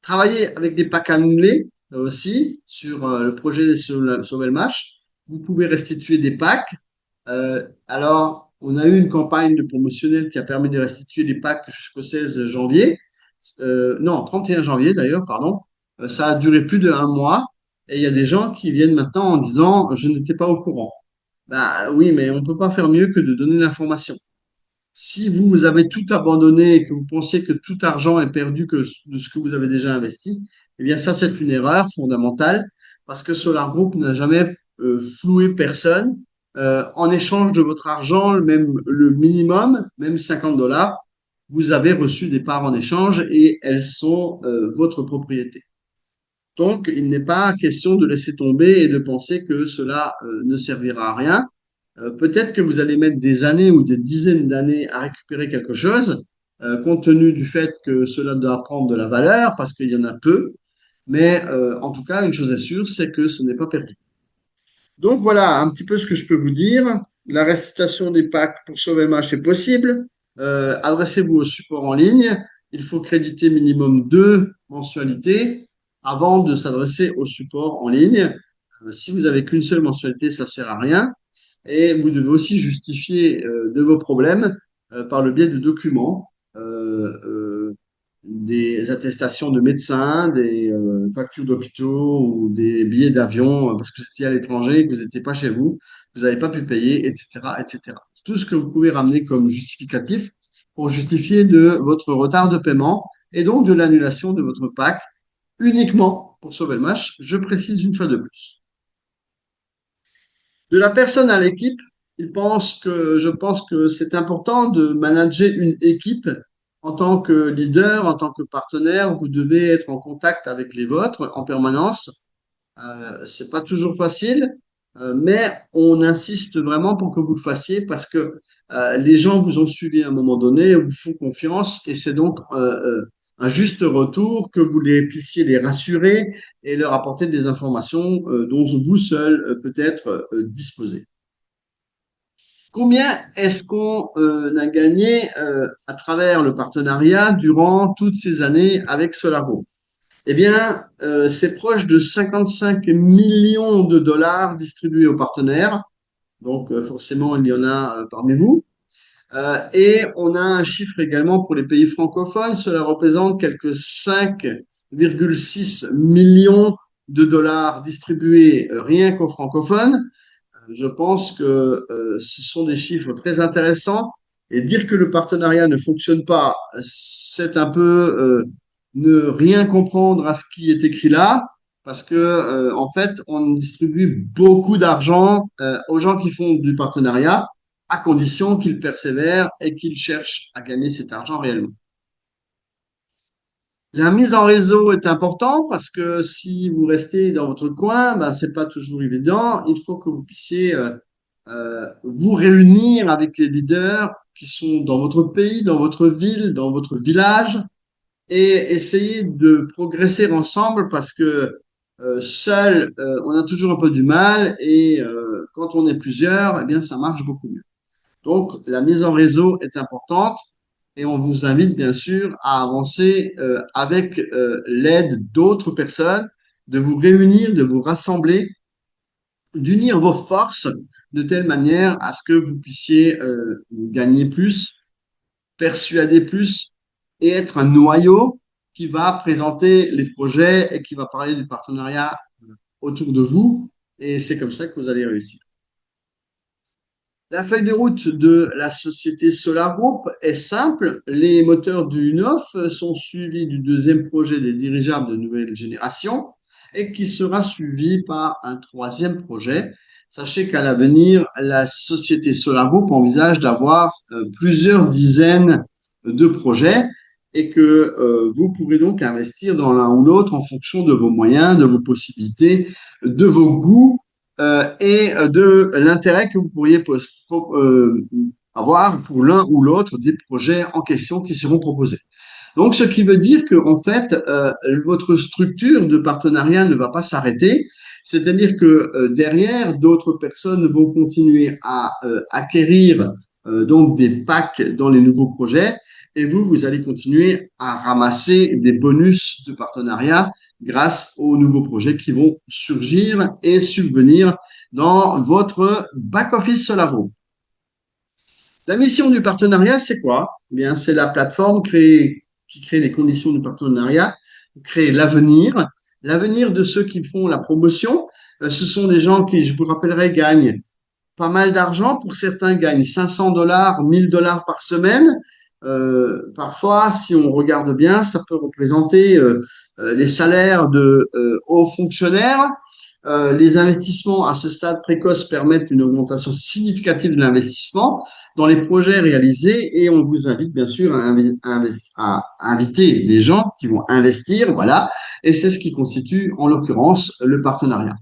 Travailler avec des packs annulés aussi sur le projet Sauvelmash. Vous pouvez restituer des packs. Alors, on a eu une campagne de promotionnelle qui a permis de restituer des packs jusqu'au 16 janvier. Non, 31 janvier d'ailleurs, pardon. Ça a duré plus d'un mois et il y a des gens qui viennent maintenant en disant je n'étais pas au courant. Bah oui, mais on ne peut pas faire mieux que de donner l'information. Si vous, vous avez tout abandonné et que vous pensez que tout argent est perdu de ce que vous avez déjà investi, eh bien ça, c'est une erreur fondamentale parce que Solar Group n'a jamais floué personne. En échange de votre argent, même le minimum, même 50 dollars, vous avez reçu des parts en échange et elles sont votre propriété. Donc, il n'est pas question de laisser tomber et de penser que cela ne servira à rien. Peut-être que vous allez mettre des années ou des dizaines d'années à récupérer quelque chose, compte tenu du fait que cela doit prendre de la valeur, parce qu'il y en a peu. Mais en tout cas, une chose est sûre, c'est que ce n'est pas perdu. Donc voilà un petit peu ce que je peux vous dire. La restitution des packs pour sauver le match est possible. Adressez-vous au support en ligne. Il faut créditer minimum 2 mensualités avant de s'adresser au support en ligne. Si vous avez qu'une seule mensualité, ça sert à rien. Et vous devez aussi justifier de vos problèmes par le biais de documents, des attestations de médecins, des factures d'hôpitaux ou des billets d'avion parce que vous étiez à l'étranger, que vous n'étiez pas chez vous, vous n'avez pas pu payer, etc., etc. Tout ce que vous pouvez ramener comme justificatif pour justifier de votre retard de paiement et donc de l'annulation de votre pack uniquement pour sauver le match. Je précise une fois de plus. De la personne à l'équipe, je pense que c'est important de manager une équipe en tant que leader, en tant que partenaire. Vous devez être en contact avec les vôtres en permanence. C'est pas toujours facile, mais on insiste vraiment pour que vous le fassiez parce que les gens vous ont suivi à un moment donné, vous font confiance et c'est donc un juste retour que vous puissiez les rassurer et leur apporter des informations dont vous seul peut-être disposez. Combien est-ce qu'on a gagné à travers le partenariat durant toutes ces années avec Solaro? Eh bien, c'est proche de 55 millions de dollars distribués aux partenaires. Donc, forcément, il y en a parmi vous. Et on a un chiffre également pour les pays francophones. Cela représente quelques 5,6 millions de dollars distribués rien qu'aux francophones. Je pense que ce sont des chiffres très intéressants. Et dire que le partenariat ne fonctionne pas, c'est un peu ne rien comprendre à ce qui est écrit là, parce que en fait, on distribue beaucoup d'argent aux gens qui font du partenariat, à condition qu'ils persévèrent et qu'ils cherchent à gagner cet argent réellement. La mise en réseau est importante parce que si vous restez dans votre coin, ben, c'est pas toujours évident. Il faut que vous puissiez vous réunir avec les leaders qui sont dans votre pays, dans votre ville, dans votre village et essayer de progresser ensemble parce que seul, on a toujours un peu du mal et quand on est plusieurs, eh bien, ça marche beaucoup mieux. Donc, la mise en réseau est importante et on vous invite bien sûr à avancer avec l'aide d'autres personnes, de vous réunir, de vous rassembler, d'unir vos forces de telle manière à ce que vous puissiez gagner plus, persuader plus et être un noyau qui va présenter les projets et qui va parler du partenariat autour de vous. Et c'est comme ça que vous allez réussir. La feuille de route de la société Solar Group est simple. Les moteurs du NOF sont suivis du deuxième projet des dirigeables de nouvelle génération et qui sera suivi par un troisième projet. Sachez qu'à l'avenir, la société Solar Group envisage d'avoir plusieurs dizaines de projets et que vous pourrez donc investir dans l'un ou l'autre en fonction de vos moyens, de vos possibilités, de vos goûts et de l'intérêt que vous pourriez avoir pour l'un ou l'autre des projets en question qui seront proposés. Donc, ce qui veut dire que, en fait, votre structure de partenariat ne va pas s'arrêter. C'est-à-dire que derrière, d'autres personnes vont continuer à acquérir donc des packs dans les nouveaux projets, et vous allez continuer à ramasser des bonus de partenariat grâce aux nouveaux projets qui vont surgir et subvenir dans votre back-office Solaro. La mission du partenariat, c'est quoi? Eh bien, c'est la plateforme qui crée les conditions du partenariat, créer l'avenir de ceux qui font la promotion. Ce sont des gens qui, je vous rappellerai, gagnent pas mal d'argent. Pour certains, gagnent 500 $, 1000 $ par semaine. Parfois, si on regarde bien, ça peut représenter les salaires de hauts fonctionnaires. Les investissements à ce stade précoce permettent une augmentation significative de l'investissement dans les projets réalisés et on vous invite bien sûr à inviter des gens qui vont investir, voilà, et c'est ce qui constitue en l'occurrence le partenariat.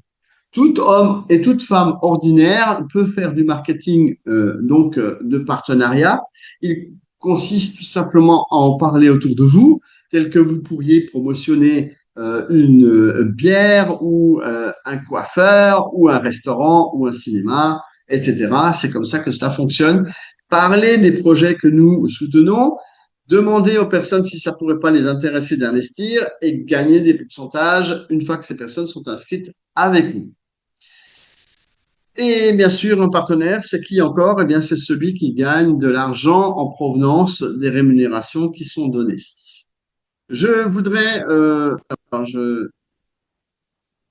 Tout homme et toute femme ordinaire peut faire du marketing de partenariat. Il consiste tout simplement à en parler autour de vous, tel que vous pourriez promotionner une bière ou un coiffeur ou un restaurant ou un cinéma, etc. C'est comme ça que cela fonctionne. Parlez des projets que nous soutenons, demandez aux personnes si ça pourrait pas les intéresser d'investir et gagner des pourcentages une fois que ces personnes sont inscrites avec vous. Et bien sûr, un partenaire, c'est qui encore? Eh bien, c'est celui qui gagne de l'argent en provenance des rémunérations qui sont données. Je voudrais,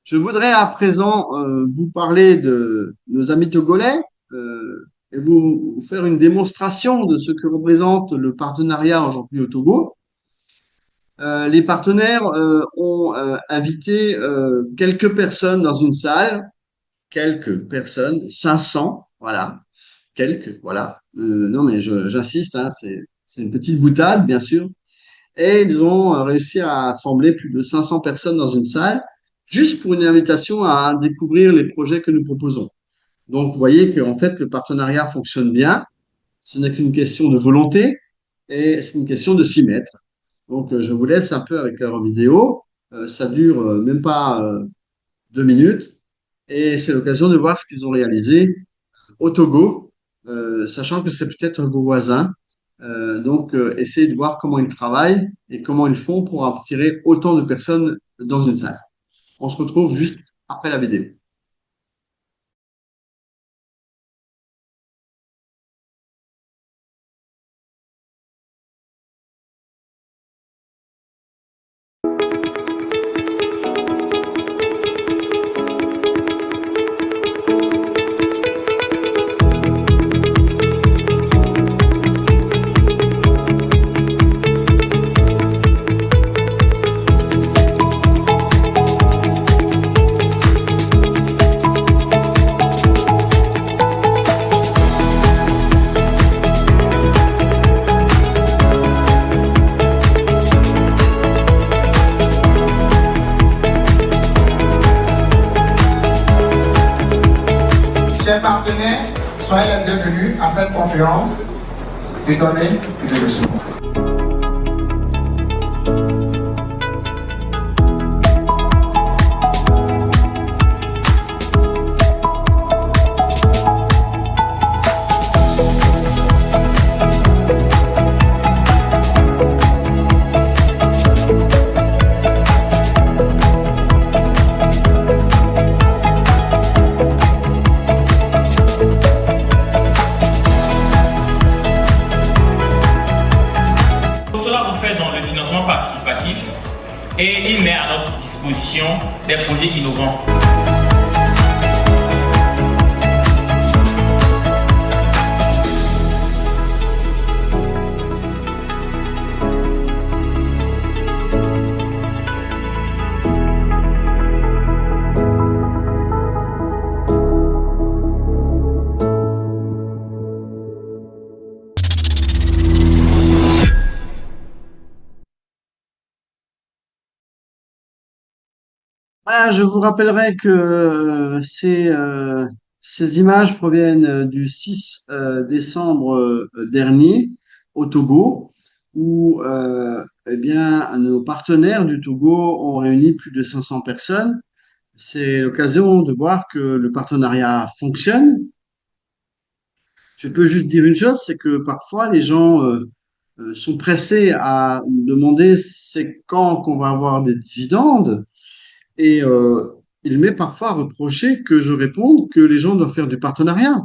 je voudrais à présent vous parler de nos amis togolais et vous faire une démonstration de ce que représente le partenariat aujourd'hui au Togo. Les partenaires ont invité quelques personnes dans une salle, quelques personnes, 500, voilà, quelques, voilà. Non mais j'insiste, hein, c'est une petite boutade, bien sûr. Et ils ont réussi à assembler plus de 500 personnes dans une salle, juste pour une invitation à découvrir les projets que nous proposons. Donc, vous voyez qu'en fait, le partenariat fonctionne bien. Ce n'est qu'une question de volonté et c'est une question de s'y mettre. Donc, je vous laisse un peu avec leur vidéo. Ça dure même pas 2 minutes et c'est l'occasion de voir ce qu'ils ont réalisé au Togo, sachant que c'est peut-être vos voisins. Donc, essayez de voir comment ils travaillent et comment ils font pour attirer autant de personnes dans une salle. On se retrouve juste après la vidéo. Chers partenaires, soyez les bienvenus à cette conférence de données et de recevoir. Et il met à notre disposition des projets innovants. Voilà, je vous rappellerai que ces images proviennent du 6 décembre dernier au Togo, où eh bien, nos partenaires du Togo ont réuni plus de 500 personnes. C'est l'occasion de voir que le partenariat fonctionne. Je peux juste dire une chose, c'est que parfois les gens sont pressés à nous demander c'est quand qu'on va avoir des dividendes. Et il m'est parfois reproché que je réponde que les gens doivent faire du partenariat.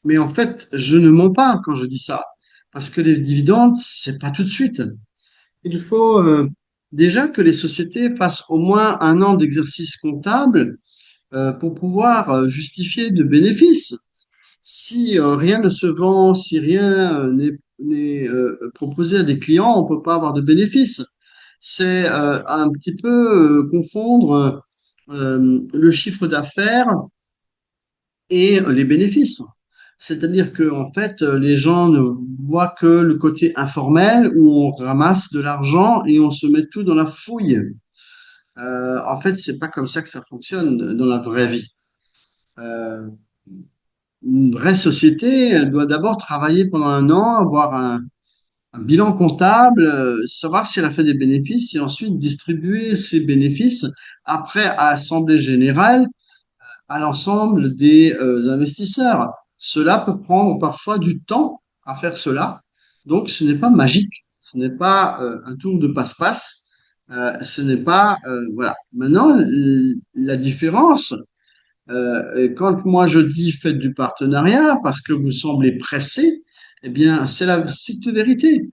Mais en fait, je ne mens pas quand je dis ça, parce que les dividendes, c'est pas tout de suite. Il faut déjà que les sociétés fassent au moins un an d'exercice comptable pour pouvoir justifier de bénéfices. Si rien ne se vend, si rien n'est proposé à des clients, on peut pas avoir de bénéfices. C'est un petit peu confondre le chiffre d'affaires et les bénéfices. C'est-à-dire que en fait, les gens ne voient que le côté informel où on ramasse de l'argent et on se met tout dans la fouille. En fait, c'est pas comme ça que ça fonctionne dans la vraie vie. Euh, une vraie société, elle doit d'abord travailler pendant un an, avoir un bilan comptable, savoir si elle a fait des bénéfices et ensuite distribuer ces bénéfices après à l'Assemblée générale à l'ensemble des investisseurs. Cela peut prendre parfois du temps à faire cela. Donc, ce n'est pas magique. Ce n'est pas un tour de passe-passe. Ce n'est pas, voilà. Maintenant, la différence, quand moi je dis faites du partenariat parce que vous semblez pressé, eh bien, c'est la stricte vérité.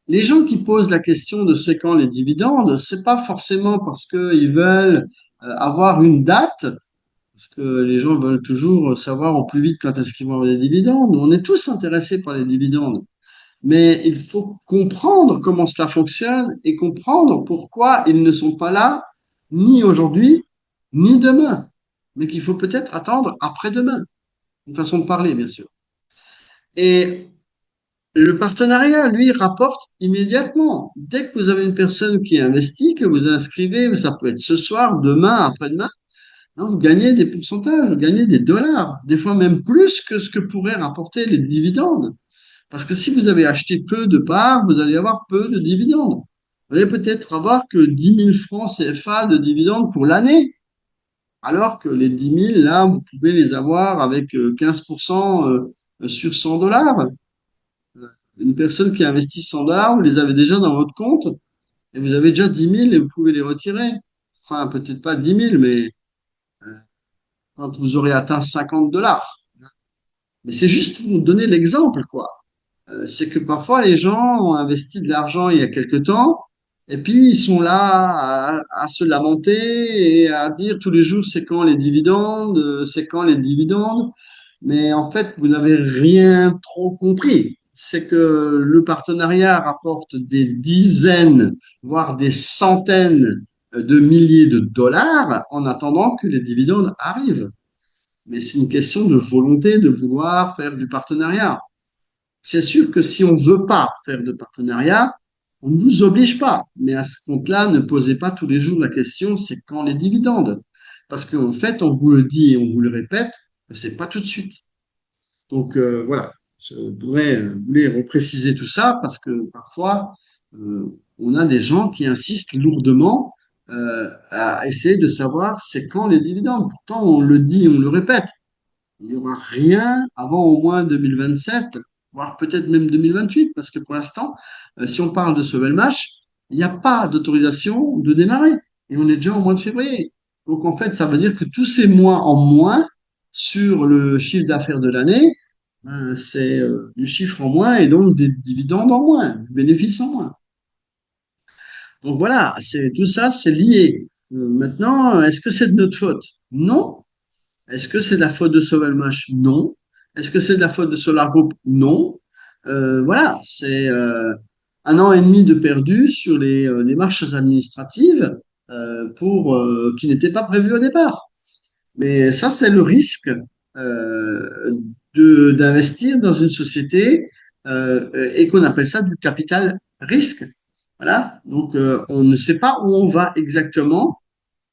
Les gens qui posent la question de c'est quand les dividendes, c'est pas forcément parce qu'ils veulent avoir une date, parce que les gens veulent toujours savoir au plus vite quand est-ce qu'ils vont avoir des dividendes. On est tous intéressés par les dividendes. Mais il faut comprendre comment cela fonctionne et comprendre pourquoi ils ne sont pas là ni aujourd'hui, ni demain. Mais qu'il faut peut-être attendre après-demain. Une façon de parler, bien sûr. Et le partenariat, lui, rapporte immédiatement. Dès que vous avez une personne qui investit, que vous inscrivez, ça peut être ce soir, demain, après-demain, hein, vous gagnez des pourcentages, vous gagnez des dollars, des fois même plus que ce que pourraient rapporter les dividendes. Parce que si vous avez acheté peu de parts, vous allez avoir peu de dividendes. Vous allez peut-être avoir que 10 000 francs CFA de dividendes pour l'année, alors que les 10 000, là, vous pouvez les avoir avec 15% sur 100 dollars. Une personne qui investit 100 dollars, vous les avez déjà dans votre compte et vous avez déjà 10 000 et vous pouvez les retirer. Enfin, peut-être pas 10 000, mais quand vous aurez atteint 50 dollars. Mais c'est juste pour vous donner l'exemple, quoi. C'est que parfois les gens ont investi de l'argent il y a quelque temps et puis ils sont là à se lamenter et à dire tous les jours c'est quand les dividendes, c'est quand les dividendes. Mais en fait, vous n'avez rien trop compris. C'est que le partenariat rapporte des dizaines, voire des centaines de milliers de dollars en attendant que les dividendes arrivent. Mais c'est une question de volonté de vouloir faire du partenariat. C'est sûr que si on ne veut pas faire de partenariat, on ne vous oblige pas. Mais à ce compte-là, ne posez pas tous les jours la question, c'est quand les dividendes? Parce qu'en fait, on vous le dit et on vous le répète, c'est pas tout de suite. Donc voilà, je voulais repréciser tout ça parce que parfois, on a des gens qui insistent lourdement à essayer de savoir c'est quand les dividendes. Pourtant, on le dit, on le répète. Il n'y aura rien avant au moins 2027, voire peut-être même 2028, parce que pour l'instant, si on parle de ce match, il n'y a pas d'autorisation de démarrer. Et on est déjà au mois de février. Donc en fait, ça veut dire que tous ces mois en moins sur le chiffre d'affaires de l'année, c'est du chiffre en moins et donc des dividendes en moins, du bénéfice en moins. Donc voilà, c'est tout ça, c'est lié. Maintenant, est-ce que c'est de notre faute? Non. Est-ce que c'est de la faute de Sovelmash? Non. Est-ce que c'est de la faute de Solar Group? Non. Voilà, c'est un an et demi de perdu sur les marches administratives qui n'étaient pas prévues au départ. Mais ça, c'est le risque euh, d'investir dans une société et qu'on appelle ça du capital risque. Voilà. Donc, on ne sait pas où on va exactement.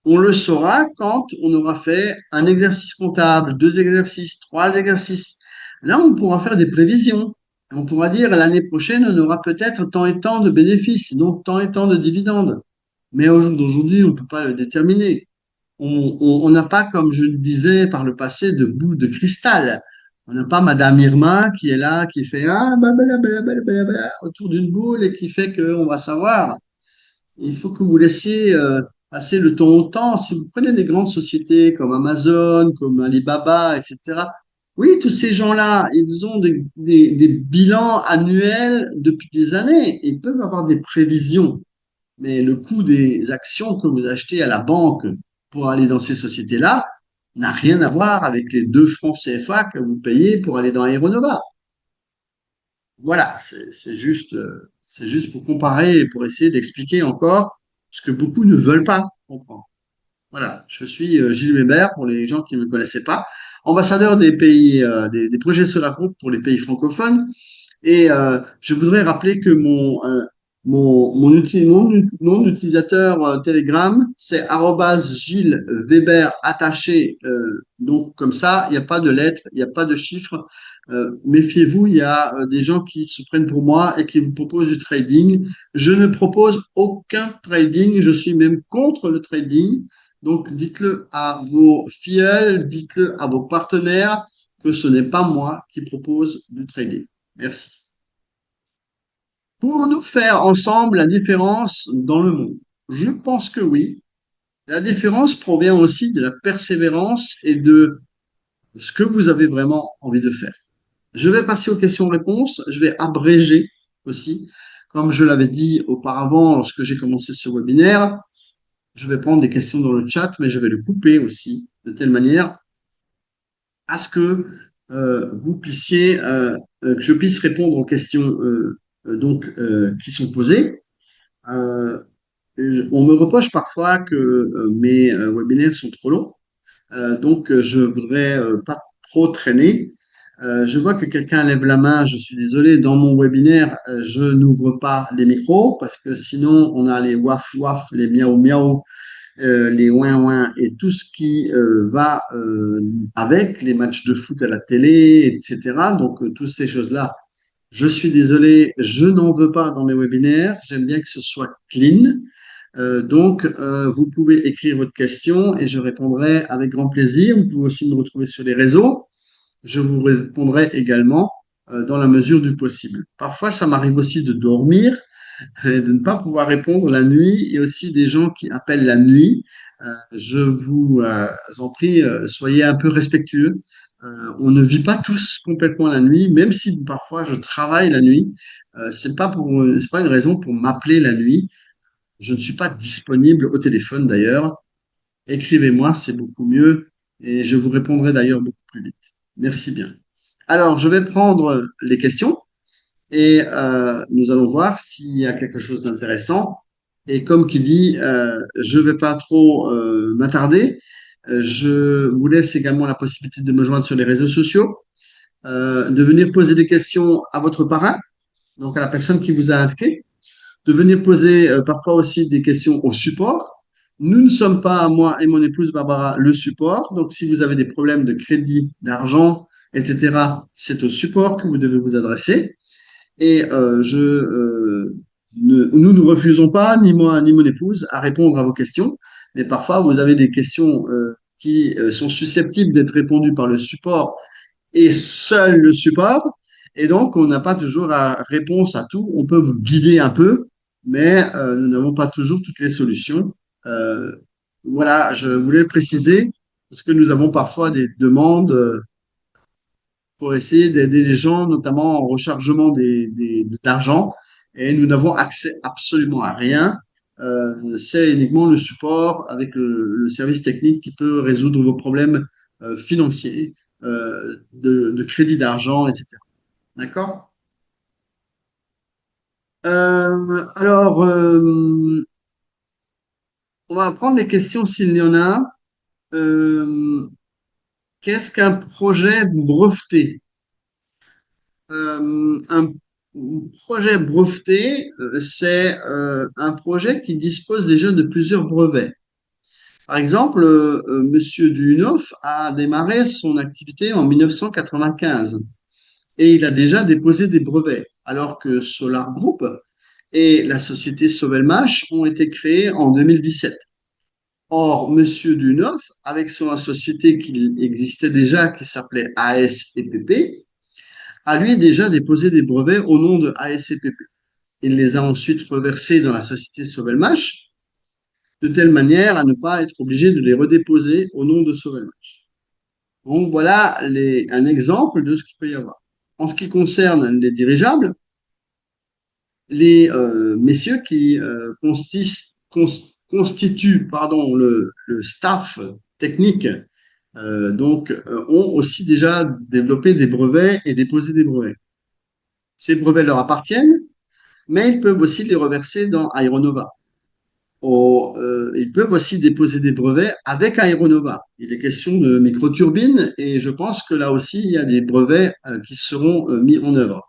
On le saura quand on aura fait un exercice comptable, deux exercices, trois exercices. Là, on pourra faire des prévisions. On pourra dire l'année prochaine, on aura peut-être tant et tant de bénéfices, donc tant et tant de dividendes. Mais au jour d'aujourd'hui, on ne peut pas le déterminer. On n'a pas, comme je le disais par le passé, de boule de cristal. On n'a pas Madame Irma qui est là, qui fait autour d'une boule et qui fait qu'on va savoir. Il faut que vous laissiez passer le temps au temps. Si vous prenez des grandes sociétés comme Amazon, comme Alibaba, etc., oui, tous ces gens-là, ils ont des bilans annuels depuis des années. Ils peuvent avoir des prévisions, mais le coût des actions que vous achetez à la banque pour aller dans ces sociétés-là n'a rien à voir avec les 2 francs CFA que vous payez pour aller dans Aéronova. Voilà, c'est juste pour comparer et pour essayer d'expliquer encore ce que beaucoup ne veulent pas comprendre. Voilà, je suis Gilles Weber pour les gens qui ne me connaissaient pas, ambassadeur des pays, des projets Solar Group pour les pays francophones. Et je voudrais rappeler que mon nom d'utilisateur Telegram, c'est Gilles Weber attaché. Donc comme ça, il n'y a pas de lettres, il n'y a pas de chiffres. Méfiez-vous, il y a des gens qui se prennent pour moi et qui vous proposent du trading. Je ne propose aucun trading, je suis même contre le trading. Donc dites-le à vos filleuls, dites-le à vos partenaires que ce n'est pas moi qui propose du trading. Merci. Pour nous faire ensemble la différence dans le monde, je pense que oui. La différence provient aussi de la persévérance et de ce que vous avez vraiment envie de faire. Je vais passer aux questions-réponses. Je vais abréger aussi. Comme je l'avais dit auparavant lorsque j'ai commencé ce webinaire, je vais prendre des questions dans le chat, mais je vais le couper aussi de telle manière à ce que vous puissiez, que je puisse répondre aux questions qui sont posées. On me reproche parfois que mes webinaires sont trop longs, donc je voudrais pas trop traîner. Je vois que quelqu'un lève la main, je suis désolé, dans mon webinaire, je n'ouvre pas les micros parce que sinon on a les waf waf, les miaou miaou, les ouin ouin et tout ce qui va avec les matchs de foot à la télé, etc. Donc toutes ces choses-là, je suis désolé, je n'en veux pas dans mes webinaires. J'aime bien que ce soit clean. Vous pouvez écrire votre question et je répondrai avec grand plaisir. Vous pouvez aussi me retrouver sur les réseaux. Je vous répondrai également dans la mesure du possible. Parfois, ça m'arrive aussi de dormir et de ne pas pouvoir répondre la nuit et aussi des gens qui appellent la nuit. Je vous en prie, soyez un peu respectueux. On ne vit pas tous complètement la nuit, même si parfois je travaille la nuit. C'est pas une raison pour m'appeler la nuit. Je ne suis pas disponible au téléphone d'ailleurs. Écrivez-moi, c'est beaucoup mieux et je vous répondrai d'ailleurs beaucoup plus vite. Merci bien. Alors, je vais prendre les questions et nous allons voir s'il y a quelque chose d'intéressant. Et comme qui dit, je ne vais pas trop m'attarder. Je vous laisse également la possibilité de me joindre sur les réseaux sociaux, de venir poser des questions à votre parrain, donc à la personne qui vous a inscrit, de venir poser parfois aussi des questions au support. Nous ne sommes pas, moi et mon épouse Barbara, le support. Donc, si vous avez des problèmes de crédit, d'argent, etc., c'est au support que vous devez vous adresser. Et nous ne refusons pas, ni moi ni mon épouse, à répondre à vos questions. Mais parfois, vous avez des questions qui sont susceptibles d'être répondues par le support et seul le support. Et donc, on n'a pas toujours la réponse à tout. On peut vous guider un peu, mais nous n'avons pas toujours toutes les solutions. Euh, voilà, je voulais le préciser parce que nous avons parfois des demandes pour essayer d'aider les gens, notamment en rechargement d'argent, et nous n'avons accès absolument à rien. C'est uniquement le support avec le service technique qui peut résoudre vos problèmes financiers, de crédit d'argent, etc. D'accord? Alors, on va prendre les questions s'il y en a. Qu'est-ce qu'un projet breveté? Un projet breveté, c'est un projet qui dispose déjà de plusieurs brevets. Par exemple, Monsieur Dunoff a démarré son activité en 1995 et il a déjà déposé des brevets, alors que Solar Group et la société Sovelmash ont été créés en 2017. Or, Monsieur Dunoff, avec son société qui existait déjà, qui s'appelait ASEPP, a lui déjà déposé des brevets au nom de ASEPP. Il les a ensuite reversés dans la société Sovelmash, de telle manière à ne pas être obligé de les redéposer au nom de Sovelmash. Donc voilà un exemple de ce qu'il peut y avoir. En ce qui concerne les dirigeables, les messieurs qui constituent pardon, le staff technique ont aussi déjà développé des brevets et déposé des brevets. Ces brevets leur appartiennent, mais ils peuvent aussi les reverser dans Aeronova. Ils peuvent aussi déposer des brevets avec Aeronova. Il est question de microturbines et je pense que là aussi, il y a des brevets qui seront mis en œuvre.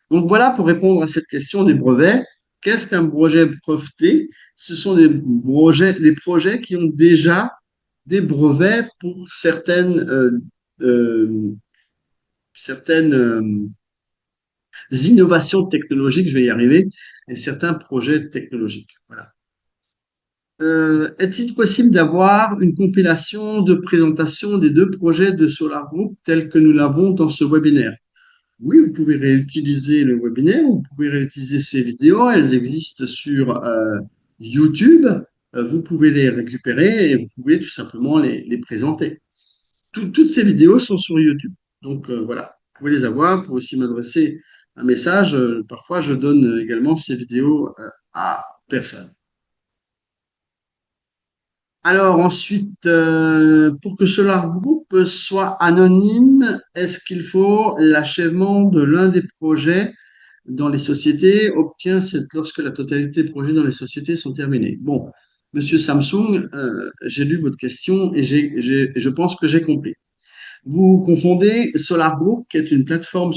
Donc voilà pour répondre à cette question des brevets. Qu'est-ce qu'un projet breveté? Ce sont des projets qui ont déjà des brevets pour euh, certaines innovations technologiques, je vais y arriver, et certains projets technologiques. Voilà. Est-il possible d'avoir une compilation de présentation des deux projets de Solar Group tels que nous l'avons dans ce webinaire? Oui, vous pouvez réutiliser le webinaire, vous pouvez réutiliser ces vidéos, elles existent sur YouTube, vous pouvez les récupérer et vous pouvez tout simplement les présenter. Toutes ces vidéos sont sur YouTube. Donc voilà, vous pouvez les avoir, vous pouvez aussi m'adresser un message. Parfois, je donne également ces vidéos à personne. Alors ensuite, pour que Solar Group soit anonyme, est-ce qu'il faut l'achèvement de l'un des projets dans les sociétés obtient lorsque la totalité des projets dans les sociétés sont terminés? Bon, Monsieur Samsung, j'ai lu votre question et je pense que j'ai compris. Vous confondez Solar Group, qui est une plateforme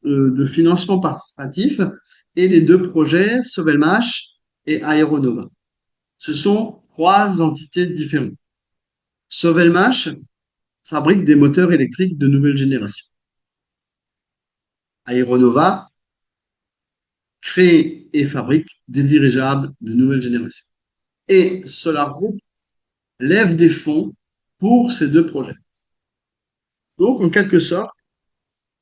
de financement participatif, et les deux projets, Sovelmash et Aeronova. Ce sont trois entités différentes. Sovelmash fabrique des moteurs électriques de nouvelle génération. Aeronova crée et fabrique des dirigeables de nouvelle génération. Et Solar Group lève des fonds pour ces deux projets. Donc, en quelque sorte,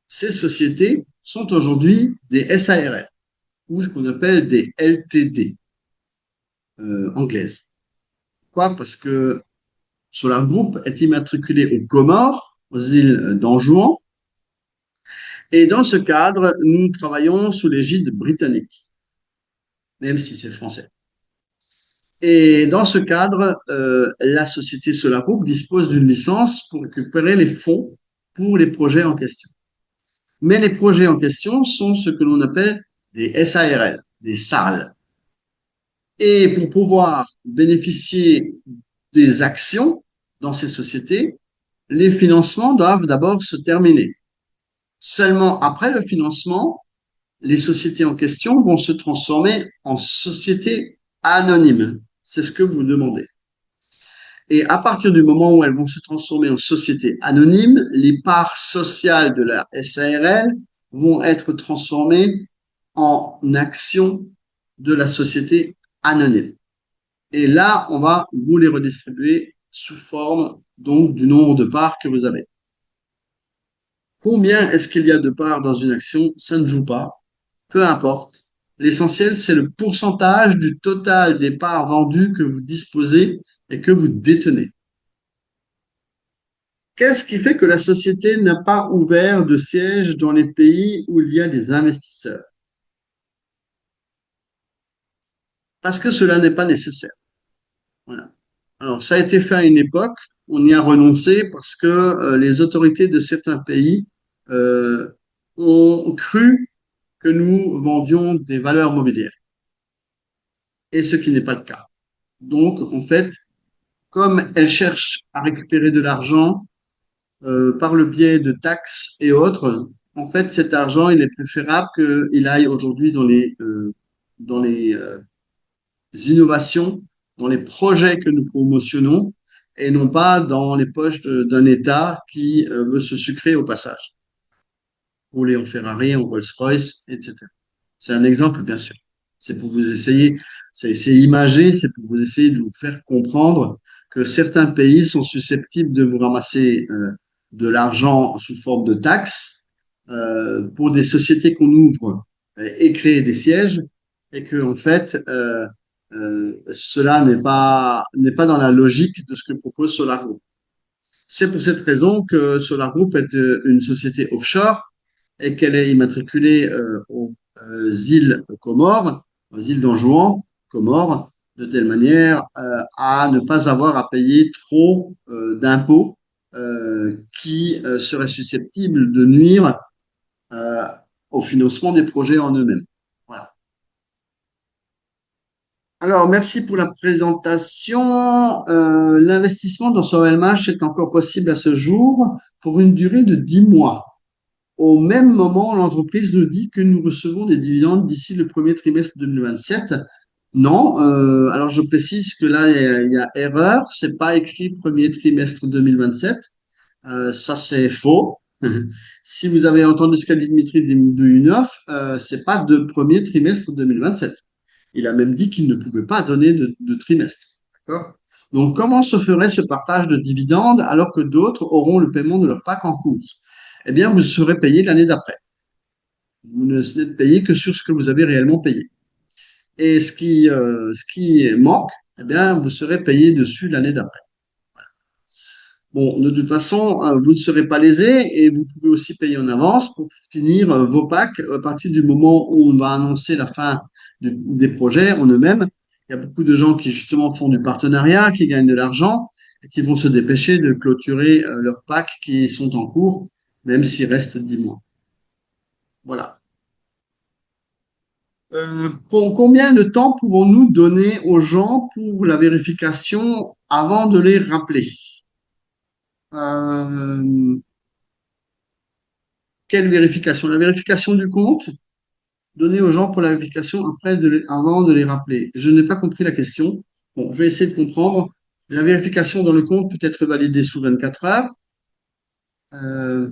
ces sociétés sont aujourd'hui des SARL, ou ce qu'on appelle des LTD anglaises. Pourquoi? Parce que Solar Group est immatriculé aux Comores, aux îles d'Anjouan, et dans ce cadre, nous travaillons sous l'égide britannique, même si c'est français. Et dans ce cadre, la société Solar Group dispose d'une licence pour récupérer les fonds pour les projets en question. Mais les projets en question sont ce que l'on appelle des SARL, des SARL. Et pour pouvoir bénéficier des actions dans ces sociétés, les financements doivent d'abord se terminer. Seulement après le financement, les sociétés en question vont se transformer en sociétés anonymes. C'est ce que vous demandez. Et à partir du moment où elles vont se transformer en sociétés anonymes, les parts sociales de la SARL vont être transformées en actions de la société anonyme. Et là, on va vous les redistribuer sous forme donc du nombre de parts que vous avez. Combien est-ce qu'il y a de parts dans une action? Ça ne joue pas. Peu importe. L'essentiel, c'est le pourcentage du total des parts vendues que vous disposez et que vous détenez. Qu'est-ce qui fait que la société n'a pas ouvert de siège dans les pays où il y a des investisseurs? Parce que cela n'est pas nécessaire. Voilà. Alors, ça a été fait à une époque, on y a renoncé parce que les autorités de certains pays ont cru que nous vendions des valeurs mobilières. Et ce qui n'est pas le cas. Donc, en fait, comme elles cherchent à récupérer de l'argent par le biais de taxes et autres, en fait, cet argent, il est préférable qu'il aille aujourd'hui dans les innovations, dans les projets que nous promotionnons, et non pas dans les poches d'un État qui veut se sucrer au passage, rouler en Ferrari, en Rolls-Royce, etc. C'est un exemple, bien sûr. C'est pour vous essayer, c'est imagé, c'est pour vous essayer de vous faire comprendre que certains pays sont susceptibles de vous ramasser de l'argent sous forme de taxes pour des sociétés qu'on ouvre et créer des sièges, et que en fait cela n'est pas dans la logique de ce que propose Solar Group. C'est pour cette raison que Solar Group est une société offshore et qu'elle est immatriculée aux îles Comores, aux îles d'Anjouan, Comores, de telle manière à ne pas avoir à payer trop d'impôts qui seraient susceptibles de nuire euh, au financement des projets en eux-mêmes. Voilà. Alors, merci pour la présentation. L'investissement dans ce LMH est encore possible à ce jour pour une durée de 10 mois. Au même moment, l'entreprise nous dit que nous recevons des dividendes d'ici le premier trimestre 2027. Non, alors je précise que là, il y a erreur. C'est pas écrit premier trimestre 2027. Ça, c'est faux. Si vous avez entendu ce qu'a dit Dimitri de UNOF, c'est pas de premier trimestre 2027. Il a même dit qu'il ne pouvait pas donner de trimestre. D'accord? Donc, comment se ferait ce partage de dividendes alors que d'autres auront le paiement de leur PAC en cours? Eh bien, vous serez payé l'année d'après. Vous ne n'êtes payé que sur ce que vous avez réellement payé. Et ce qui manque, eh bien, vous serez payé dessus l'année d'après. Bon, de toute façon, vous ne serez pas lésé et vous pouvez aussi payer en avance pour finir vos packs à partir du moment où on va annoncer la fin des projets en eux-mêmes. Il y a beaucoup de gens qui justement font du partenariat, qui gagnent de l'argent et qui vont se dépêcher de clôturer leurs packs qui sont en cours, même s'il reste 10 mois. Voilà. Pour combien de temps pouvons-nous donner aux gens pour la vérification avant de les rappeler? Euh, Quelle vérification? La vérification du compte donnée aux gens pour la vérification avant de les rappeler. Je n'ai pas compris la question. Bon, je vais essayer de comprendre. La vérification dans le compte peut être validée sous 24 heures. Euh,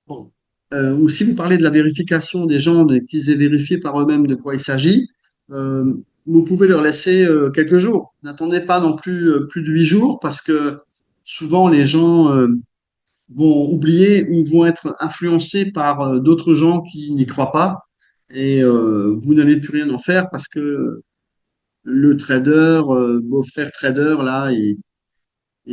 bon. Ou si vous parlez de la vérification des gens, qu'ils aient vérifié par eux-mêmes de quoi il s'agit, euh, vous pouvez leur laisser quelques jours. N'attendez pas non plus de 8 jours parce que souvent les gens vont oublier ou vont être influencés par d'autres gens qui n'y croient pas et vous n'allez plus rien en faire parce que le trader, beau-frère trader, là, il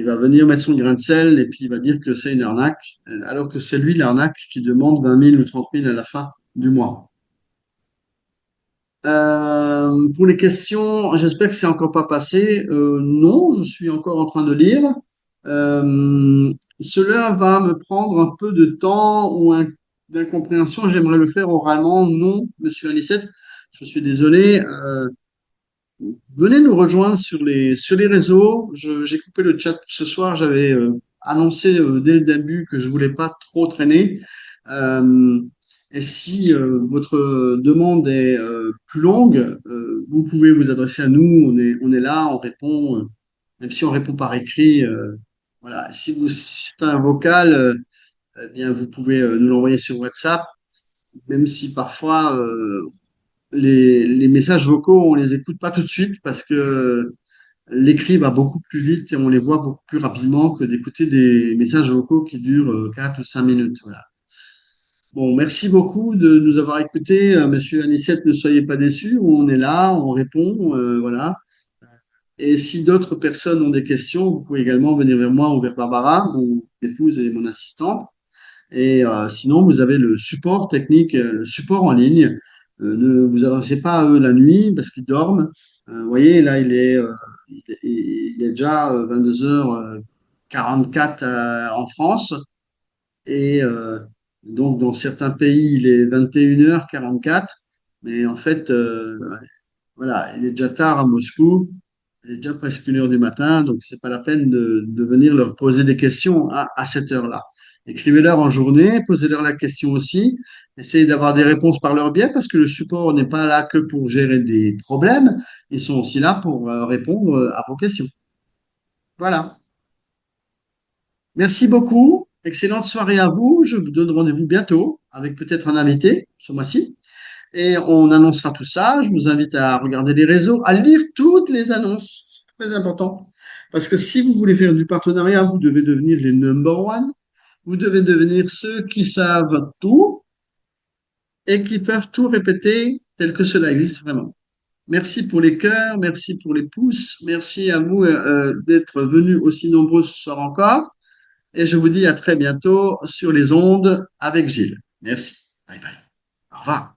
va venir mettre son grain de sel et puis il va dire que c'est une arnaque, alors que c'est lui l'arnaque qui demande 20 000 ou 30 000 à la fin du mois. Pour les questions, j'espère que c'est encore pas passé. Non, je suis encore en train de lire. Cela va me prendre un peu de temps ou d'incompréhension. J'aimerais le faire oralement. Non, Monsieur Anicette, je suis désolé. Venez nous rejoindre sur les réseaux. J'ai coupé le chat ce soir. J'avais annoncé dès le début que je voulais pas trop traîner. Euh, et si votre demande est plus longue, vous pouvez vous adresser à nous. On est là, on répond, même si on répond par écrit. Voilà. Si c'est un vocal, eh bien, vous pouvez nous l'envoyer sur WhatsApp, même si parfois les messages vocaux, on les écoute pas tout de suite parce que l'écrit va beaucoup plus vite et on les voit beaucoup plus rapidement que d'écouter des messages vocaux qui durent 4 ou 5 minutes. Voilà. Bon, merci beaucoup de nous avoir écoutés. Monsieur Anissette, ne soyez pas déçus. On est là, on répond. Voilà. Et si d'autres personnes ont des questions, vous pouvez également venir vers moi ou vers Barbara, mon épouse et mon assistante. Et sinon, vous avez le support technique, le support en ligne. Ne vous adressez pas à eux la nuit parce qu'ils dorment. Vous voyez, là, il est déjà 22h44 en France. Et donc, dans certains pays, il est 21h44. Mais en fait, voilà, il est déjà tard à Moscou. Il est déjà presque 1h du matin. Donc, c'est pas la peine de venir leur poser des questions à cette heure-là. Écrivez-leur en journée, posez-leur la question aussi. Essayez d'avoir des réponses par leur biais parce que le support n'est pas là que pour gérer des problèmes. Ils sont aussi là pour répondre à vos questions. Voilà. Merci beaucoup. Excellente soirée à vous. Je vous donne rendez-vous bientôt avec peut-être un invité ce mois-ci. Et on annoncera tout ça. Je vous invite à regarder les réseaux, à lire toutes les annonces. C'est très important. Parce que si vous voulez faire du partenariat, vous devez devenir les number one. Vous devez devenir ceux qui savent tout et qui peuvent tout répéter tel que cela existe vraiment. Merci pour les cœurs, merci pour les pouces, merci à vous d'être venus aussi nombreux ce soir encore. Et je vous dis à très bientôt sur les ondes avec Gilles. Merci. Bye bye. Au revoir.